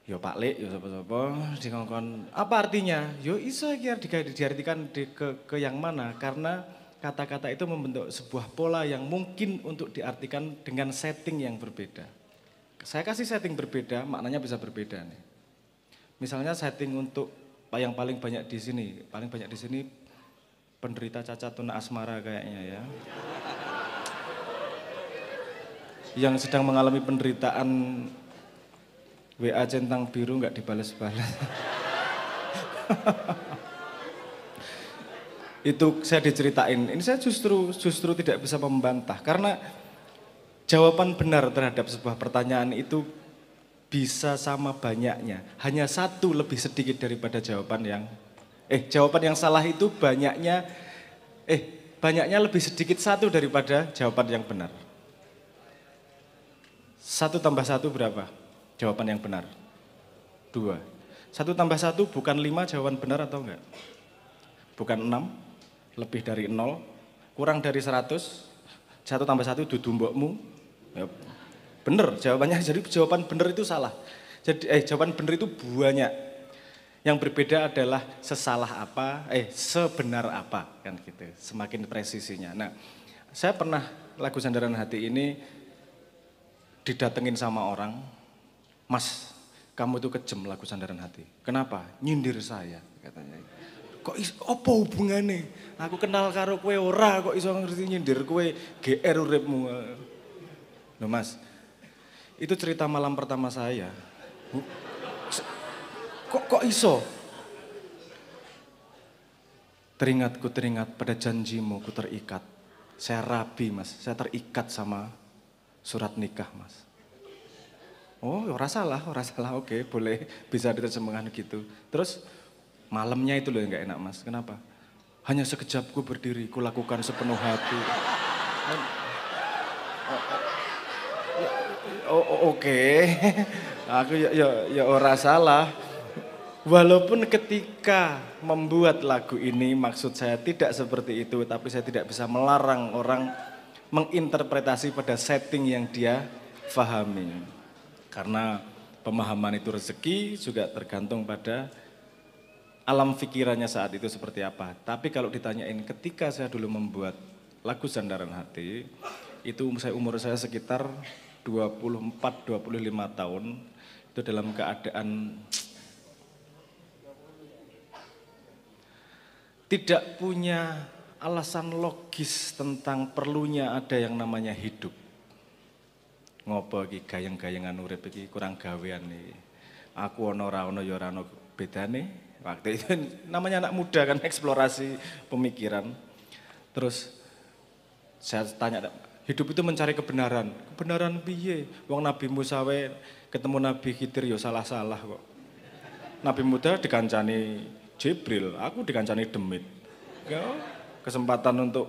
yo Pak Lek, yo sapa-sapa, dikongkon, apa artinya? Yo iso diartikan ke yang mana? Karena kata-kata itu membentuk sebuah pola yang mungkin untuk diartikan dengan setting yang berbeda. Saya kasih setting berbeda, maknanya bisa berbeda nih. Misalnya setting untuk yang paling banyak di sini penderita cacat tuna asmara kayaknya ya. Yang sedang mengalami penderitaan WA centang biru nggak dibales-bales. Itu saya diceritain, ini saya justru tidak bisa membantah karena jawaban benar terhadap sebuah pertanyaan itu bisa sama banyaknya. Hanya satu lebih sedikit daripada jawaban yang salah itu banyaknya lebih sedikit satu daripada jawaban yang benar. 1 tambah 1 berapa? Jawaban yang benar. 2. 1 tambah 1 bukan 5 jawaban benar atau enggak? Bukan 6, lebih dari 0, kurang dari 100, 1 tambah 1 dudu mbokmu. Ya, benar jawabannya, jadi jawaban benar itu salah. Jadi jawaban benar itu banyak. Yang berbeda adalah sebenar apa kan gitu. Semakin presisinya. Nah, saya pernah lagu Sandaran Hati ini didatengin sama orang, Mas, kamu itu kejem lagu Sandaran Hati. Kenapa? Nyindir saya katanya. Kok apa hubungannya? Aku kenal karo kowe ora kok iso ngerti nyindir kowe GR uripmu. Loh Mas, itu cerita malam pertama saya. Kok iso? Teringat pada janjimu ku terikat. Saya rabi Mas, saya terikat sama surat nikah Mas. Oh ora salah, oke boleh bisa diterjemahkan gitu. Terus malamnya itu loh yang gak enak Mas, kenapa? Hanya sekejap ku berdiri, ku lakukan sepenuh hati. Oke. Aku ya ora salah. Walaupun ketika membuat lagu ini maksud saya tidak seperti itu, tapi saya tidak bisa melarang orang menginterpretasi pada setting yang dia pahami. Karena pemahaman itu rezeki juga tergantung pada alam pikirannya saat itu seperti apa. Tapi kalau ditanyain ketika saya dulu membuat lagu Sandaran Hati, itu umur saya sekitar 24-25 tahun, itu dalam keadaan tidak punya alasan logis tentang perlunya ada yang namanya hidup. Ngopo iki gayeng-gayengan urip iki kurang gawean nih. Aku ono ora ono ya ora ono bedane. Waktu itu namanya anak muda kan eksplorasi pemikiran. Terus saya tanya, hidup itu mencari kebenaran. Kebenaran piye? Wong Nabi Musa wae ketemu Nabi Khidir ya salah-salah kok. Nabi Musa dikancani Jibril, aku dikancani demit. Ya, kesempatan untuk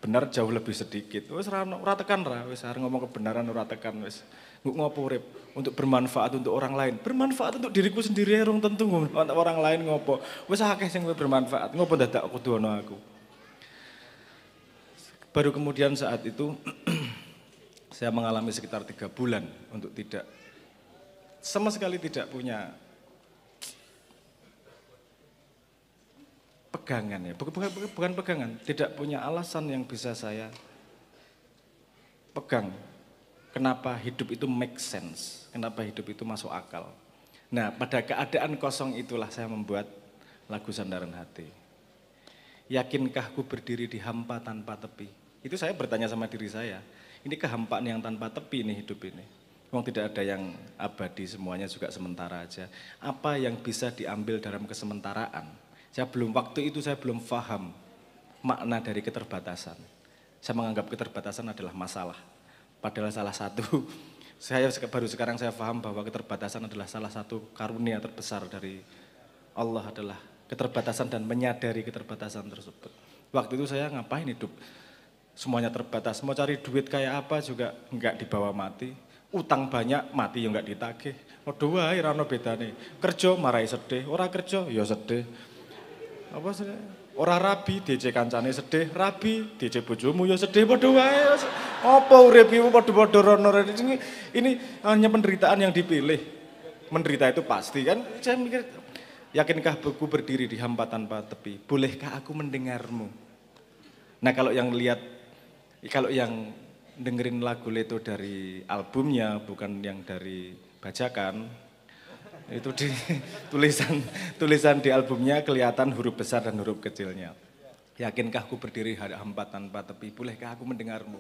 benar jauh lebih sedikit. Wis ora tekan ra, wis arep ngomong kebenaran ora tekan wis. Ngopo urip untuk bermanfaat untuk orang lain. Bermanfaat untuk diriku sendiri rong tentu untuk orang lain ngopo. Wis akeh sing bermanfaat. Ngopo dadak kudu ono aku. Baru kemudian saat itu saya mengalami sekitar 3 bulan untuk sama sekali tidak punya pegangan ya, bukan pegangan, tidak punya alasan yang bisa saya pegang. Kenapa hidup itu make sense, kenapa hidup itu masuk akal. Nah pada keadaan kosong itulah saya membuat lagu Sandaran Hati. Yakinkah ku berdiri di hampa tanpa tepi? Itu saya bertanya sama diri saya, ini kehampaan yang tanpa tepi nih hidup ini. Memang tidak ada yang abadi, semuanya juga sementara aja. Apa yang bisa diambil dalam kesementaraan? Waktu itu saya belum paham makna dari keterbatasan. Saya menganggap keterbatasan adalah masalah. Padahal salah satu baru sekarang saya paham bahwa keterbatasan adalah salah satu karunia terbesar dari Allah adalah keterbatasan dan menyadari keterbatasan tersebut. Waktu itu saya ngapain hidup? Semuanya terbatas, mau cari duit kayak apa juga enggak dibawa mati. Utang banyak, mati ya enggak ditagih. Waduh wae rano bedane. Kerja marai sedih, ora kerja ya sedih. Apa sih? Ora rabi DC kancane sedih, rabi DC bojomu ya sedih padha wae. Apa urip iki padha-padha rono ini hanya penderitaan yang dipilih. Menderita itu pasti kan. Saya mikir, yakinkah aku berdiri di hampa tanpa tepi? Bolehkah aku mendengarmu? Nah, kalau yang dengerin lagu Leto dari albumnya bukan yang dari bajakan, itu di tulisan di albumnya kelihatan huruf besar dan huruf kecilnya. Yakinkah aku berdiri hampa tanpa tepi? Bolehkah aku mendengarmu?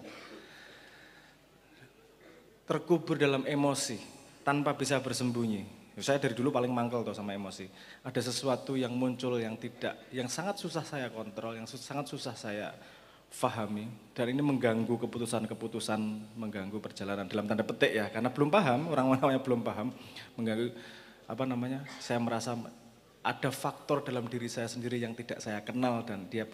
Terkubur dalam emosi tanpa bisa bersembunyi. Saya dari dulu paling mangkel tuh sama emosi. Ada sesuatu yang muncul yang sangat susah saya kontrol, yang sangat susah saya fahami, dan ini mengganggu keputusan-keputusan, mengganggu perjalanan dalam tanda petik ya, karena belum paham, orang-orang yang belum paham, mengganggu saya merasa ada faktor dalam diri saya sendiri yang tidak saya kenal dan dia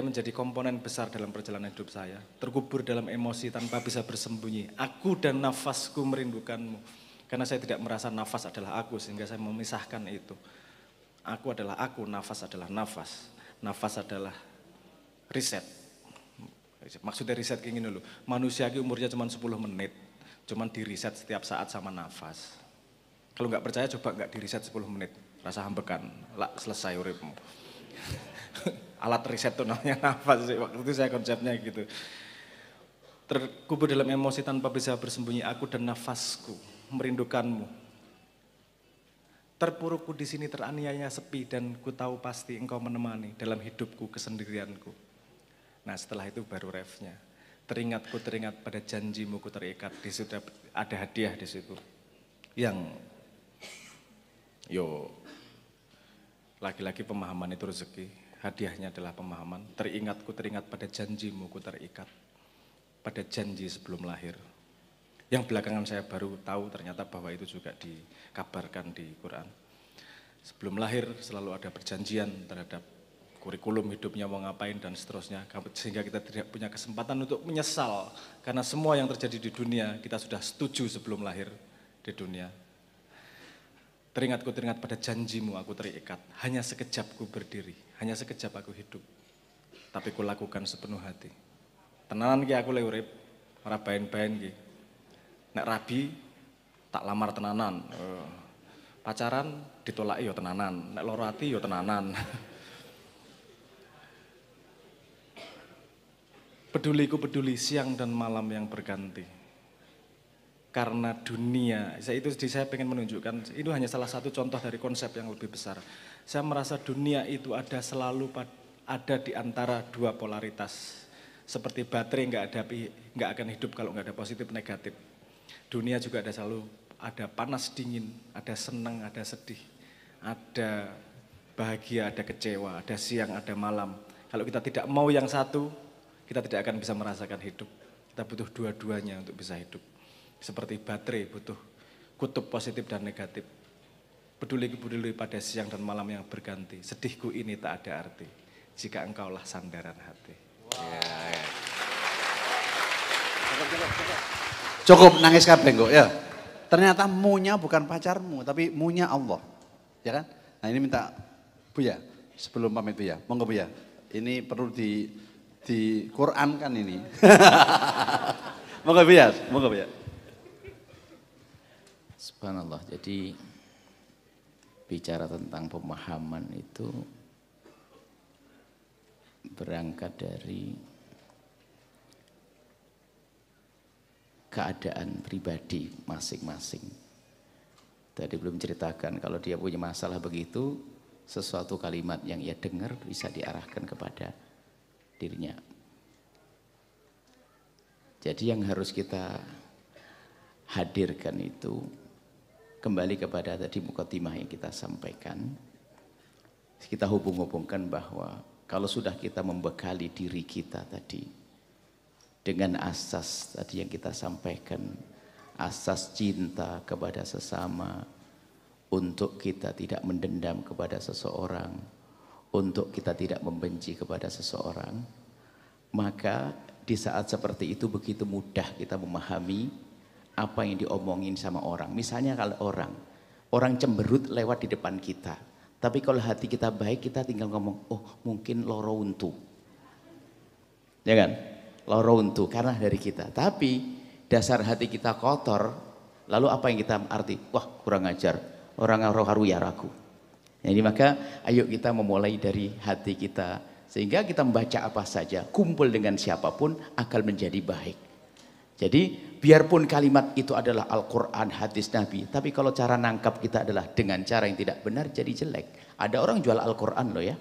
menjadi komponen besar dalam perjalanan hidup saya. Terkubur dalam emosi tanpa bisa bersembunyi. Aku dan nafasku merindukanmu. Karena saya tidak merasa nafas adalah aku, sehingga saya memisahkan itu. Aku adalah aku, nafas adalah nafas. Nafas adalah riset. Maksudnya riset kayak gini loh. Manusia ini umurnya cuma 10 menit. Cuma diriset setiap saat sama nafas. Kalau nggak percaya coba nggak diriset 10 menit. Rasa hambekan, selesai uripmu. Alat riset itu namanya nafas sih, waktu itu saya konsepnya gitu. Terkubur dalam emosi tanpa bisa bersembunyi, aku dan nafasku merindukanmu. Terpurukku di sini teraniaya sepi dan ku tahu pasti engkau menemani dalam hidupku kesendirianku. Nah setelah itu baru refnya. Teringat pada janjimu ku terikat, di situ ada hadiah di situ. Yang lagi-lagi pemahaman itu rezeki. Hadiahnya adalah pemahaman, teringat pada janjimu ku terikat, pada janji sebelum lahir. Yang belakangan saya baru tahu ternyata bahwa itu juga dikabarkan di Quran. Sebelum lahir selalu ada perjanjian terhadap kurikulum hidupnya mau ngapain dan seterusnya. Sehingga kita tidak punya kesempatan untuk menyesal, karena semua yang terjadi di dunia kita sudah setuju sebelum lahir di dunia. Teringat pada janjimu aku terikat, hanya sekejap ku berdiri, hanya sekejap aku hidup, tapi ku lakukan sepenuh hati. Tenanan ki aku le urip, ora bain-bain ki. Nek rabi tak lamar tenanan. Pacaran ditolaki yo tenanan, nek loro ati yo tenanan. Peduliku peduli siang dan malam yang berganti. Karena dunia, saya pengen menunjukkan, itu hanya salah satu contoh dari konsep yang lebih besar. Saya merasa dunia itu selalu ada di antara dua polaritas. Seperti baterai nggak akan hidup kalau nggak ada positif negatif. Dunia juga selalu ada panas dingin, ada senang, ada sedih, ada bahagia, ada kecewa, ada siang, ada malam. Kalau kita tidak mau yang satu, kita tidak akan bisa merasakan hidup. Kita butuh dua-duanya untuk bisa hidup. Seperti baterai butuh kutub positif dan negatif. Peduli pada siang dan malam yang berganti. Sedihku ini tak ada arti jika engkaulah sandaran hati. Wow. Ya. Cukup nangis kabeh kok ya. Ternyata munya bukan pacarmu tapi munya Allah. Ya kan? Nah ini minta Buya sebelum pamit Buya. Monggo Buya. Ini perlu di Quran kan ini. Monggo Buya, monggo Buya. Subhanallah, jadi bicara tentang pemahaman itu berangkat dari keadaan pribadi masing-masing. Tadi belum ceritakan kalau dia punya masalah begitu, sesuatu kalimat yang ia dengar bisa diarahkan kepada dirinya. Jadi yang harus kita hadirkan itu kembali kepada tadi mukadimah yang kita sampaikan. Kita hubung-hubungkan bahwa kalau sudah kita membekali diri kita tadi dengan asas tadi yang kita sampaikan, asas cinta kepada sesama, untuk kita tidak mendendam kepada seseorang, untuk kita tidak membenci kepada seseorang, maka di saat seperti itu begitu mudah kita memahami apa yang diomongin sama orang. Misalnya kalau orang cemberut lewat di depan kita, tapi kalau hati kita baik, kita tinggal ngomong, oh mungkin loro untu, ya kan? Loro untu karena dari kita. Tapi dasar hati kita kotor, lalu apa yang kita arti? Wah kurang ajar, orang haru ya ragu. Jadi maka ayo kita memulai dari hati kita, sehingga kita membaca apa saja, kumpul dengan siapapun akan menjadi baik. Jadi biarpun kalimat itu adalah Al-Quran, hadis Nabi, tapi kalau cara nangkap kita adalah dengan cara yang tidak benar, jadi jelek. Ada orang jual Al-Quran loh ya,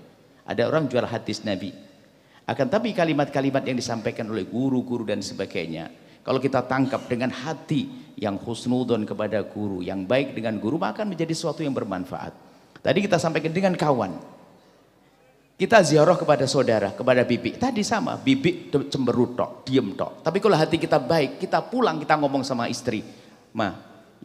ada orang jual hadis Nabi. Akan tapi kalimat-kalimat yang disampaikan oleh guru-guru dan sebagainya, kalau kita tangkap dengan hati yang husnudon kepada guru, yang baik dengan guru, maka akan menjadi sesuatu yang bermanfaat. Tadi kita sampaikan dengan kawan, kita ziarah kepada saudara, kepada bibi. Tadi sama, bibi cemberut tok, diem tok. Tapi kalau hati kita baik, kita pulang, kita ngomong sama istri, Ma,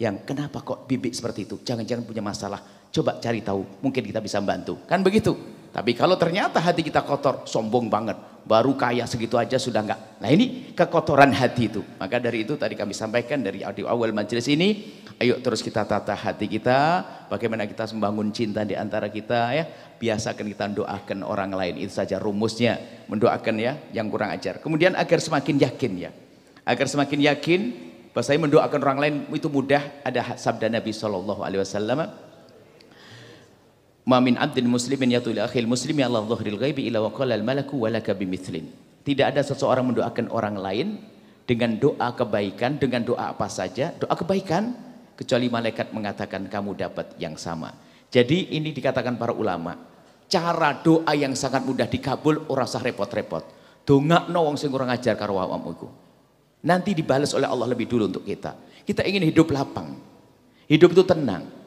yang kenapa kok bibi seperti itu? Jangan-jangan punya masalah. Coba cari tahu, mungkin kita bisa bantu. Kan begitu. Tapi kalau ternyata hati kita kotor, sombong banget, baru kaya segitu aja sudah enggak. Nah ini kekotoran hati itu. Maka dari itu tadi kami sampaikan dari awal majelis ini, ayo terus kita tata hati kita, bagaimana kita membangun cinta di antara kita ya. Biasakan kita doakan orang lain, itu saja rumusnya, mendoakan ya yang kurang ajar. Kemudian agar semakin yakin ya. Agar semakin yakin bahwa saya mendoakan orang lain itu mudah, ada sabda Nabi SAW. Ma min abdin muslimin yatul akhil muslimi ala dhahril ghaibi ila wa qala al malaku walaka bimithlin. Tidak ada seseorang mendoakan orang lain dengan doa kebaikan, dengan doa apa saja, doa kebaikan, kecuali malaikat mengatakan kamu dapat yang sama. Jadi ini dikatakan para ulama, cara doa yang sangat mudah dikabul, ora usah repot-repot. Dongakno wong sing kurang ajar karo awakmu iku. Nanti dibalas oleh Allah lebih dulu untuk kita. Kita ingin hidup lapang. Hidup itu tenang.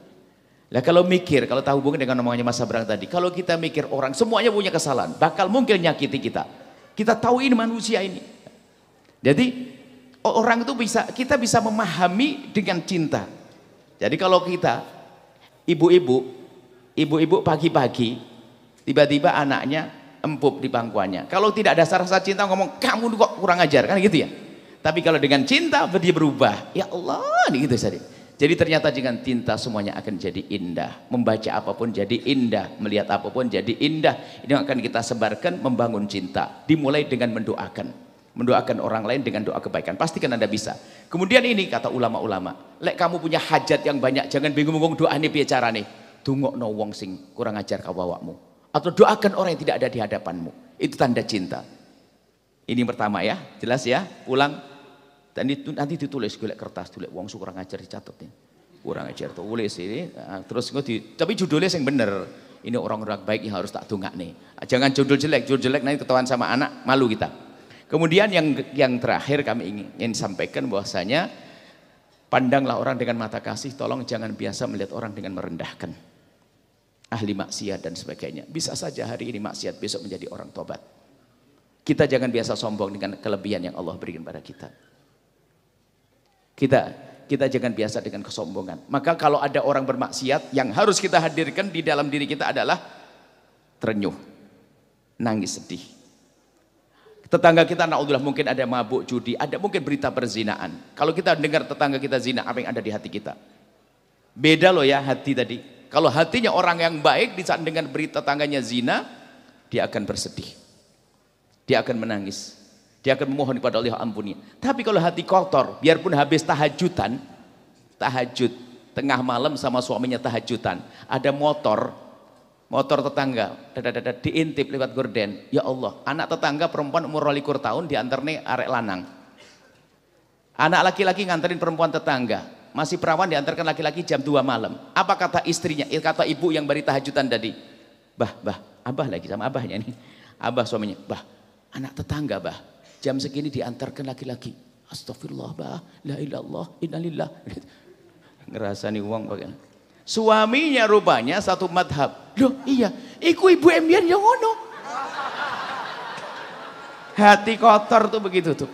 Lah kalau mikir, kalau tahu hubungan dengan omongannya Mas Sabrang tadi, kalau kita mikir orang semuanya punya kesalahan, bakal mungkin nyakiti kita. Kita tahu ini manusia ini. Jadi orang itu kita bisa memahami dengan cinta. Jadi kalau kita ibu-ibu pagi-pagi tiba-tiba anaknya empuk di pangkuannya. Kalau tidak ada rasa cinta ngomong kamu kok kurang ajar kan gitu ya. Tapi kalau dengan cinta dia berubah. Ya Allah, gitu saja. Jadi ternyata dengan cinta semuanya akan jadi indah. Membaca apapun jadi indah, melihat apapun jadi indah. Ini yang akan kita sebarkan, membangun cinta. Dimulai dengan mendoakan. Mendoakan orang lain dengan doa kebaikan. Pastikan Anda bisa. Kemudian ini kata ulama-ulama, lek kamu punya hajat yang banyak, jangan bingung-bingung doa ini piye carane. Dungokno wong sing kurang ajar ka awakmu. Atau doakan orang yang tidak ada di hadapanmu. Itu tanda cinta. Ini pertama ya, jelas ya. Pulang. Dan itu nanti ditulis golek kertas, golek wong kurang ajar dicatat nih. Kurang ajar tulis ini, terus tapi judulnya yang bener. Ini orang-orang baik yang harus tak dongakne. Jangan judul jelek nanti ketahuan sama anak, malu kita. Kemudian yang terakhir kami ingin sampaikan bahwasanya pandanglah orang dengan mata kasih, tolong jangan biasa melihat orang dengan merendahkan. Ahli maksiat dan sebagainya. Bisa saja hari ini maksiat, besok menjadi orang tobat. Kita jangan biasa sombong dengan kelebihan yang Allah berikan pada kita. Kita jangan biasa dengan kesombongan. Maka kalau ada orang bermaksiat, yang harus kita hadirkan di dalam diri kita adalah terenyuh, nangis sedih. Tetangga kita naudzubillah mungkin ada mabuk judi, ada mungkin berita perzinaan. Kalau kita dengar tetangga kita zina, apa yang ada di hati kita? Beda loh ya hati tadi. Kalau hatinya orang yang baik di saat dengar berita tetangganya zina, dia akan bersedih. Dia akan menangis. Dia akan memohon kepada Allah ampuni. Tapi kalau hati kotor, biarpun habis tahajud tengah malam sama suaminya tahajudan, ada motor tetangga, diintip lewat gorden. Ya Allah, anak tetangga perempuan umur 22 tahun dianterne arek lanang. Anak laki-laki nganterin perempuan tetangga, masih perawan diantarkan laki-laki jam 2 malam. Apa kata istrinya? Kata ibu yang bari tahajudan tadi. Abah lagi sama abahnya nih. Abah suaminya, anak tetangga jam segini diantarkan laki-laki. Astagfirullah la ilallah innalillah. Ngerasani uang bagian. Suaminya rupanya satu madhab. Loh iya, iku ibu embian yang ngono. Hati kotor tuh begitu tuh.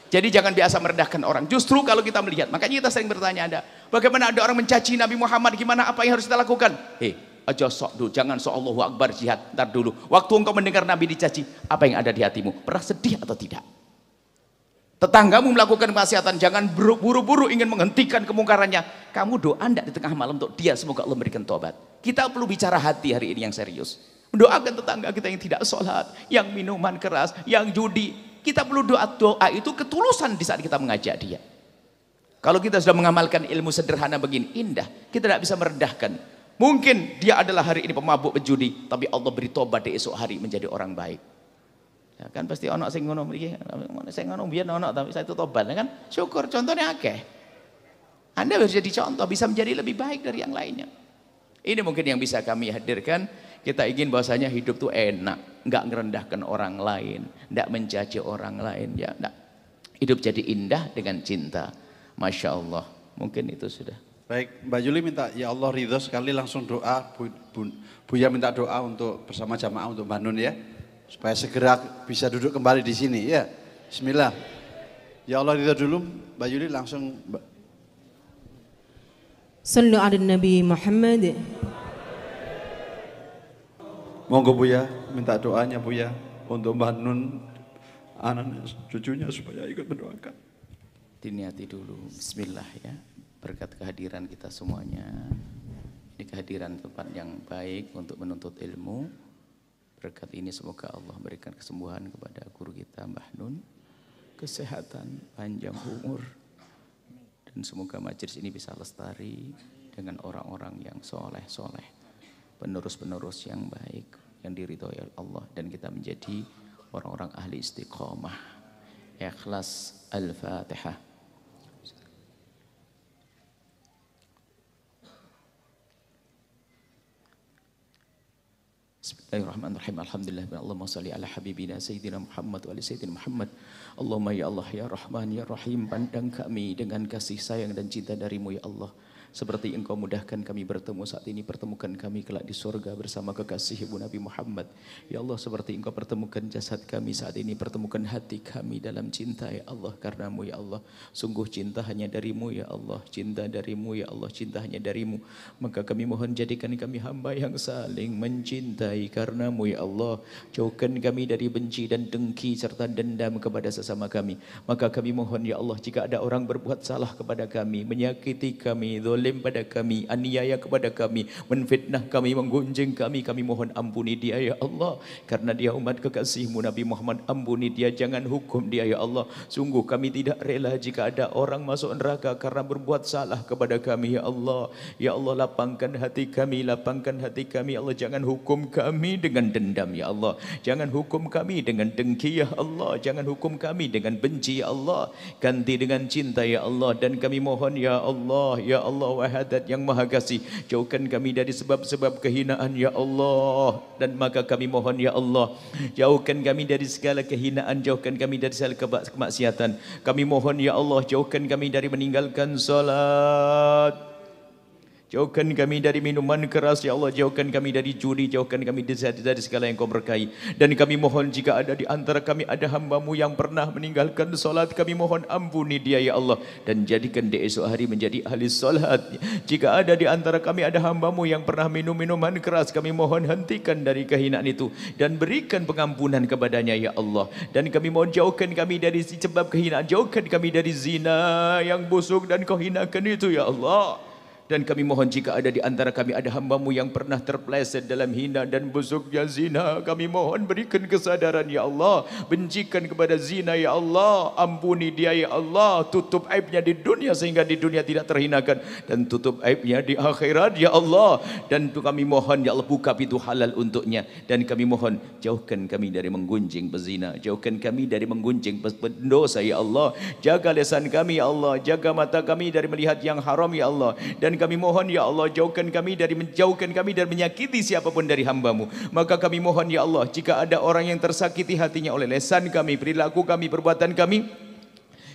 Jadi jangan biasa merendahkan orang. Justru kalau kita melihat, makanya kita sering bertanya ada, bagaimana ada orang mencaci Nabi Muhammad, gimana apa yang harus kita lakukan? Aja sok dulu, jangan sok Allahu Akbar jihad, ntar dulu. Waktu engkau mendengar Nabi dicaci, apa yang ada di hatimu? Pernah sedih atau tidak? Tetanggamu melakukan kemaksiatan, jangan buru-buru ingin menghentikan kemungkarannya. Kamu doa ndak di tengah malam untuk dia, semoga Allah memberikan tobat. Kita perlu bicara hati hari ini yang serius. Mendoakan tetangga kita yang tidak sholat, yang minuman keras, yang judi. Kita perlu doa itu ketulusan di saat kita mengajak dia. Kalau kita sudah mengamalkan ilmu sederhana begini, indah, kita tidak bisa merendahkan. Mungkin dia adalah hari ini pemabuk penjudi, tapi Allah beri tobat di esok hari menjadi orang baik. Ya kan pasti ono sing ngono mriki, sing ngono biyen ono tapi saya itu tobat kan. Syukur contohnya akeh. Anda harus jadi contoh, bisa menjadi lebih baik dari yang lainnya. Ini mungkin yang bisa kami hadirkan. Kita ingin bahwasanya hidup tuh enak, nggak ngerendahkan orang lain, nggak mencaci orang lain, ya, nggak. Hidup jadi indah dengan cinta. Masya Allah, mungkin itu sudah. Baik, Mbak Yuli minta ya Allah ridho sekali langsung doa. Buya minta doa untuk bersama jamaah untuk Mbak Nun ya, supaya segera bisa duduk kembali di sini ya. Bismillah. Ya Allah ridho dulu, Mbak Yuli langsung. Sallu ala Nabi Muhammad. Monggo Buya, minta doanya Buya untuk Mbak Nun, anak cucunya supaya ikut mendoakan. Diniati dulu, bismillah ya. Berkat kehadiran kita semuanya. Ini kehadiran tempat yang baik untuk menuntut ilmu. Berkat ini semoga Allah berikan kesembuhan kepada guru kita Mbah Nun, kesehatan, panjang umur. Dan semoga majelis ini bisa lestari dengan orang-orang yang soleh-soleh. Penerus-penerus yang baik yang diridhoi oleh Allah dan kita menjadi orang-orang ahli istiqomah. Ikhlas. Al-Fatihah. Bismillahirrahmanirrahim. Alhamdulillah. Allahumma salli ala habibina Sayyidina Muhammad wa ala Sayyidina Muhammad. Allahumma ya Allah ya Rahman ya Rahim, pandang kami dengan kasih sayang dan cinta darimu ya Allah. Seperti engkau mudahkan kami bertemu saat ini, pertemukan kami kelak di surga bersama kekasihmu Nabi Muhammad. Ya Allah, seperti engkau pertemukan jasad kami saat ini, pertemukan hati kami dalam cinta ya Allah, karenamu ya Allah. Sungguh cinta hanya darimu ya Allah, cinta darimu ya Allah, cinta hanya darimu. Maka kami mohon jadikan kami hamba yang saling mencintai karenamu ya Allah. Jauhkan kami dari benci dan dengki serta dendam kepada sesama kami. Maka kami mohon ya Allah, jika ada orang berbuat salah kepada kami, menyakiti kami, zalim pada kami, aniaya kepada kami, menfitnah kami, menggunjing kami mohon ampuni dia ya Allah. Karena dia umat kekasihmu Nabi Muhammad, ampuni dia, jangan hukum dia ya Allah. Sungguh kami tidak rela jika ada orang masuk neraka karena berbuat salah kepada kami ya Allah. Ya Allah, lapangkan hati kami, lapangkan hati kami ya Allah. Jangan hukum kami dengan dendam ya Allah. Jangan hukum kami dengan dengki ya Allah. Jangan hukum kami dengan benci ya Allah. Ganti dengan cinta ya Allah. Dan kami mohon ya Allah, ya Allah Wahadat yang Maha Kasih, jauhkan kami dari sebab-sebab kehinaan ya Allah. Dan maka kami mohon ya Allah, jauhkan kami dari segala kehinaan, jauhkan kami dari segala kemaksiatan. Kami mohon ya Allah, jauhkan kami dari meninggalkan salat. Jauhkan kami dari minuman keras ya Allah, jauhkan kami dari judi, jauhkan kami dari segala yang kau berkahi. Dan kami mohon jika ada di antara kami ada hamba-Mu yang pernah meninggalkan solat, kami mohon ampuni dia ya Allah, dan jadikan dia esok hari menjadi ahli solat. Jika ada di antara kami ada hamba-Mu yang pernah minum minuman keras, kami mohon hentikan dari kehinaan itu dan berikan pengampunan kepadanya ya Allah. Dan kami mohon jauhkan kami dari sebab kehinaan, jauhkan kami dari zina yang busuk dan kau hinakan itu ya Allah. Dan kami mohon jika ada di antara kami ada hamba-Mu yang pernah terpeleset dalam hina dan busuknya zina, kami mohon berikan kesadaran ya Allah. Bencikan kepada zina ya Allah, ampuni dia ya Allah. Tutup aibnya di dunia sehingga di dunia tidak terhinakan, dan tutup aibnya di akhirat ya Allah. Dan kami mohon ya Allah, buka pintu halal untuknya. Dan kami mohon jauhkan kami dari menggunjing pezina, jauhkan kami dari menggunjing pendosa ya Allah. Jaga lisan kami ya Allah, jaga mata kami dari melihat yang haram ya Allah. Dan kami mohon ya Allah, jauhkan kami dari menyakiti siapapun dari hamba-Mu. Maka kami mohon ya Allah, jika ada orang yang tersakiti hatinya oleh lisan kami, perilaku kami, perbuatan kami,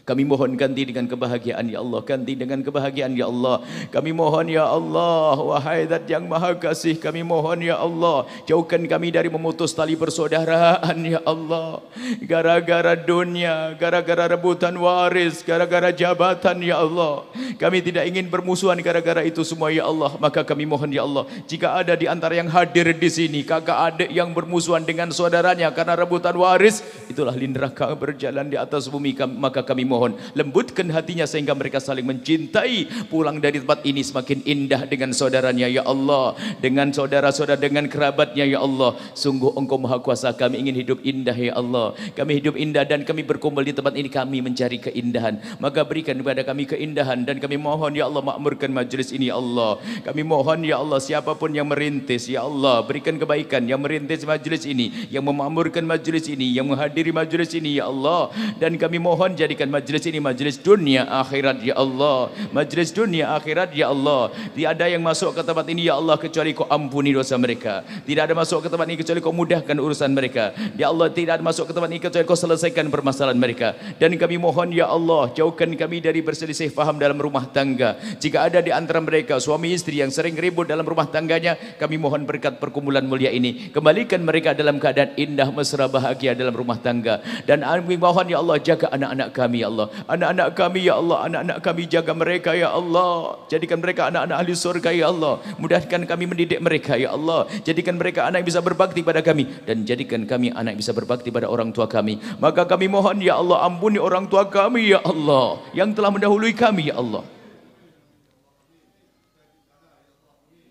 Kami mohon ganti dengan kebahagiaan ya Allah, ganti dengan kebahagiaan ya Allah. Kami mohon ya Allah, wahai Zat yang Maha Kasih, kami mohon ya Allah, jauhkan kami dari memutus tali persaudaraan ya Allah. Gara-gara dunia, gara-gara rebutan waris, gara-gara jabatan ya Allah. Kami tidak ingin bermusuhan gara-gara itu semua ya Allah. Maka kami mohon ya Allah, jika ada di antara yang hadir di sini kakak adik yang bermusuhan dengan saudaranya karena rebutan waris, itulah neraka berjalan di atas bumi. Maka kami mohon lembutkan hatinya sehingga mereka saling mencintai, pulang dari tempat ini semakin indah dengan saudaranya ya Allah, dengan saudara-saudara, dengan kerabatnya ya Allah. Sungguh Engkau Maha Kuasa, kami ingin hidup indah ya Allah. Kami hidup indah dan kami berkumpul di tempat ini, kami mencari keindahan. Maka berikan kepada kami keindahan dan kami mohon ya Allah makmurkan majlis ini ya Allah. Kami mohon ya Allah, siapapun yang merintis ya Allah, berikan kebaikan yang merintis majlis ini, yang memakmurkan majlis ini, yang menghadiri majlis ini ya Allah. Dan kami mohon jadikan majlis ini majlis dunia akhirat ya Allah, majlis dunia akhirat ya Allah. Tiada yang masuk ke tempat ini ya Allah kecuali Kau ampuni dosa mereka. Tidak ada masuk ke tempat ini kecuali Kau mudahkan urusan mereka ya Allah. Tidak ada masuk ke tempat ini kecuali Kau selesaikan permasalahan mereka. Dan kami mohon ya Allah, jauhkan kami dari berselisih faham dalam rumah tangga. Jika ada di antara mereka suami istri yang sering ribut dalam rumah tangganya, kami mohon berkat perkumpulan mulia ini, kembalikan mereka dalam keadaan indah, mesra, bahagia dalam rumah tangga. Dan kami mohon ya Allah, jaga anak-anak kami ya Allah, anak-anak kami ya Allah, anak-anak kami jaga mereka ya Allah, jadikan mereka anak-anak ahli surga ya Allah. Mudahkan kami mendidik mereka ya Allah, jadikan mereka anak yang bisa berbakti pada kami, dan jadikan kami anak yang bisa berbakti pada orang tua kami. Maka kami mohon ya Allah, ampuni orang tua kami ya Allah yang telah mendahului kami ya Allah.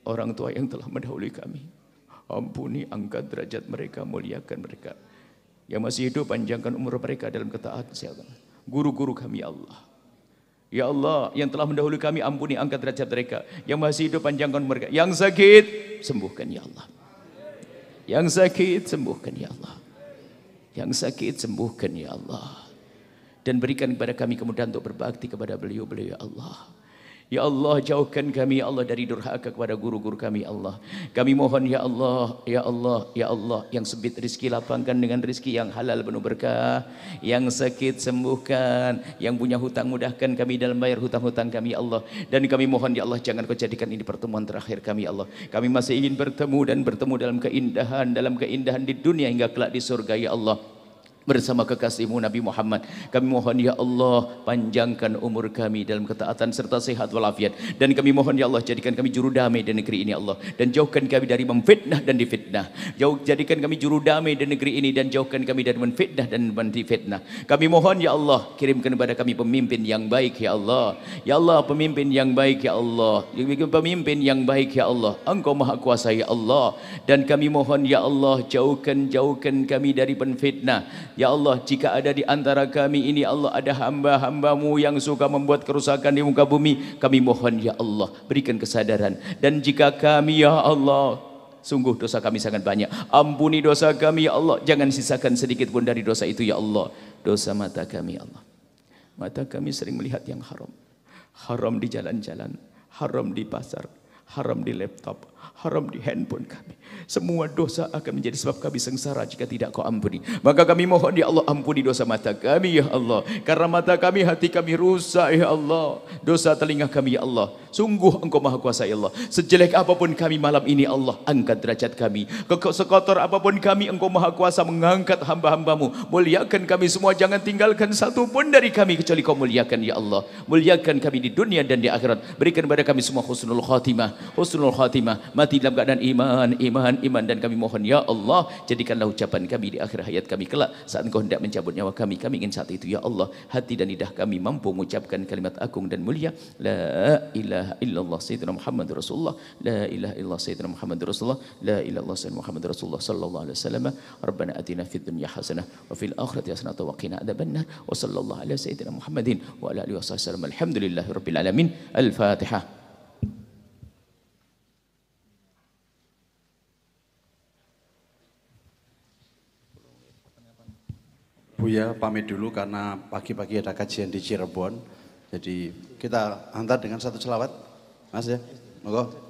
Orang tua yang telah mendahului kami, ampuni, angkat derajat mereka, muliakan mereka. Yang masih hidup, panjangkan umur mereka dalam ketaatan siapa. Guru-guru kami ya Allah, ya Allah, yang telah mendahului kami, ampuni, angkat derajat mereka. Yang masih hidup, panjangkan umur mereka. Yang sakit, sembuhkan ya Allah. Yang sakit, sembuhkan ya Allah. Yang sakit, sembuhkan ya Allah. Dan berikan kepada kami kemudahan untuk berbakti kepada beliau-beliau ya Allah. Ya Allah, jauhkan kami ya Allah dari durhaka kepada guru-guru kami ya Allah. Kami mohon ya Allah, ya Allah, ya Allah, yang sempit rizki lapangkan dengan rizki yang halal penuh berkah. Yang sakit sembuhkan, yang punya hutang mudahkan kami dalam bayar hutang-hutang kami ya Allah. Dan kami mohon ya Allah, jangan Kau jadikan ini pertemuan terakhir kami ya Allah. Kami masih ingin bertemu dan bertemu dalam keindahan di dunia hingga kelak di surga ya Allah, bersama kekasihmu Nabi Muhammad. Kami mohon ya Allah, panjangkan umur kami dalam ketaatan serta sehat walafiat. Dan kami mohon ya Allah, jadikan kami juru damai di negeri ini ya Allah, dan jauhkan kami dari memfitnah dan difitnah. Jadikan kami juru damai di negeri ini dan jauhkan kami dari memfitnah dan difitnah. Kami mohon ya Allah, kirimkan kepada kami pemimpin yang baik ya Allah. Ya Allah, pemimpin yang baik ya Allah, pemimpin yang baik ya Allah. Engkau Maha Kuasa ya Allah. Dan kami mohon ya Allah, jauhkan kami dari penfitnah. Ya Allah, jika ada di antara kami ini Allah ada hamba-hambamu yang suka membuat kerusakan di muka bumi, kami mohon ya Allah, berikan kesadaran. Dan jika kami ya Allah, sungguh dosa kami sangat banyak, ampuni dosa kami ya Allah, jangan sisakan sedikit pun dari dosa itu ya Allah. Dosa mata kami ya Allah, mata kami sering melihat yang haram, haram di jalan-jalan, haram di pasar, haram di laptop, haram di handphone kami. Semua dosa akan menjadi sebab kami sengsara jika tidak Kau ampuni. Maka kami mohon ya Allah, ampuni dosa mata kami ya Allah. Karena mata kami, hati kami rusak ya Allah. Dosa telinga kami ya Allah. Sungguh Engkau Maha Kuasa ya Allah. Sejelek apapun kami malam ini Allah, angkat derajat kami. Sekotor apapun kami, Engkau Maha Kuasa mengangkat hamba-hambamu. Muliakan kami semua, jangan tinggalkan satu pun dari kami kecuali Kau muliakan ya Allah. Muliakan kami di dunia dan di akhirat. Berikan kepada kami semua husnul khatimah, husnul khatimah, mati dalam keadaan iman. Dan kami mohon ya Allah, jadikanlah ucapan kami di akhir hayat kami kelak saat Engkau hendak mencabut nyawa kami. Kami ingin saat itu ya Allah, hati dan lidah kami mampu mengucapkan kalimat agung dan mulia, la ilaha illallah sayyidina Muhammad Rasulullah, la ilaha illallah sayyidina Muhammad Rasulullah, la ilaha illallah sayyidina Muhammad Rasulullah sallallahu alaihi wasallam. Rabbana atina fid dunya hasanah wa fil akhirati hasanah wa qina adzabannar. Wa sallallahu ala sayyidina Muhammadin wa ala alihi wasallam. Alhamdulillahirabbil alamin. Al-Fatihah. Buya pamit dulu karena pagi-pagi ada kajian di Cirebon. Jadi kita hantar dengan satu selawat, Mas ya. Monggo.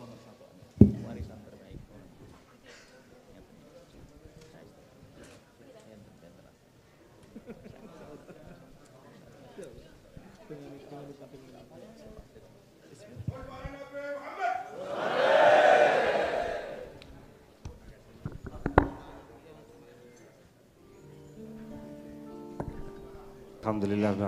Alhamdulillah.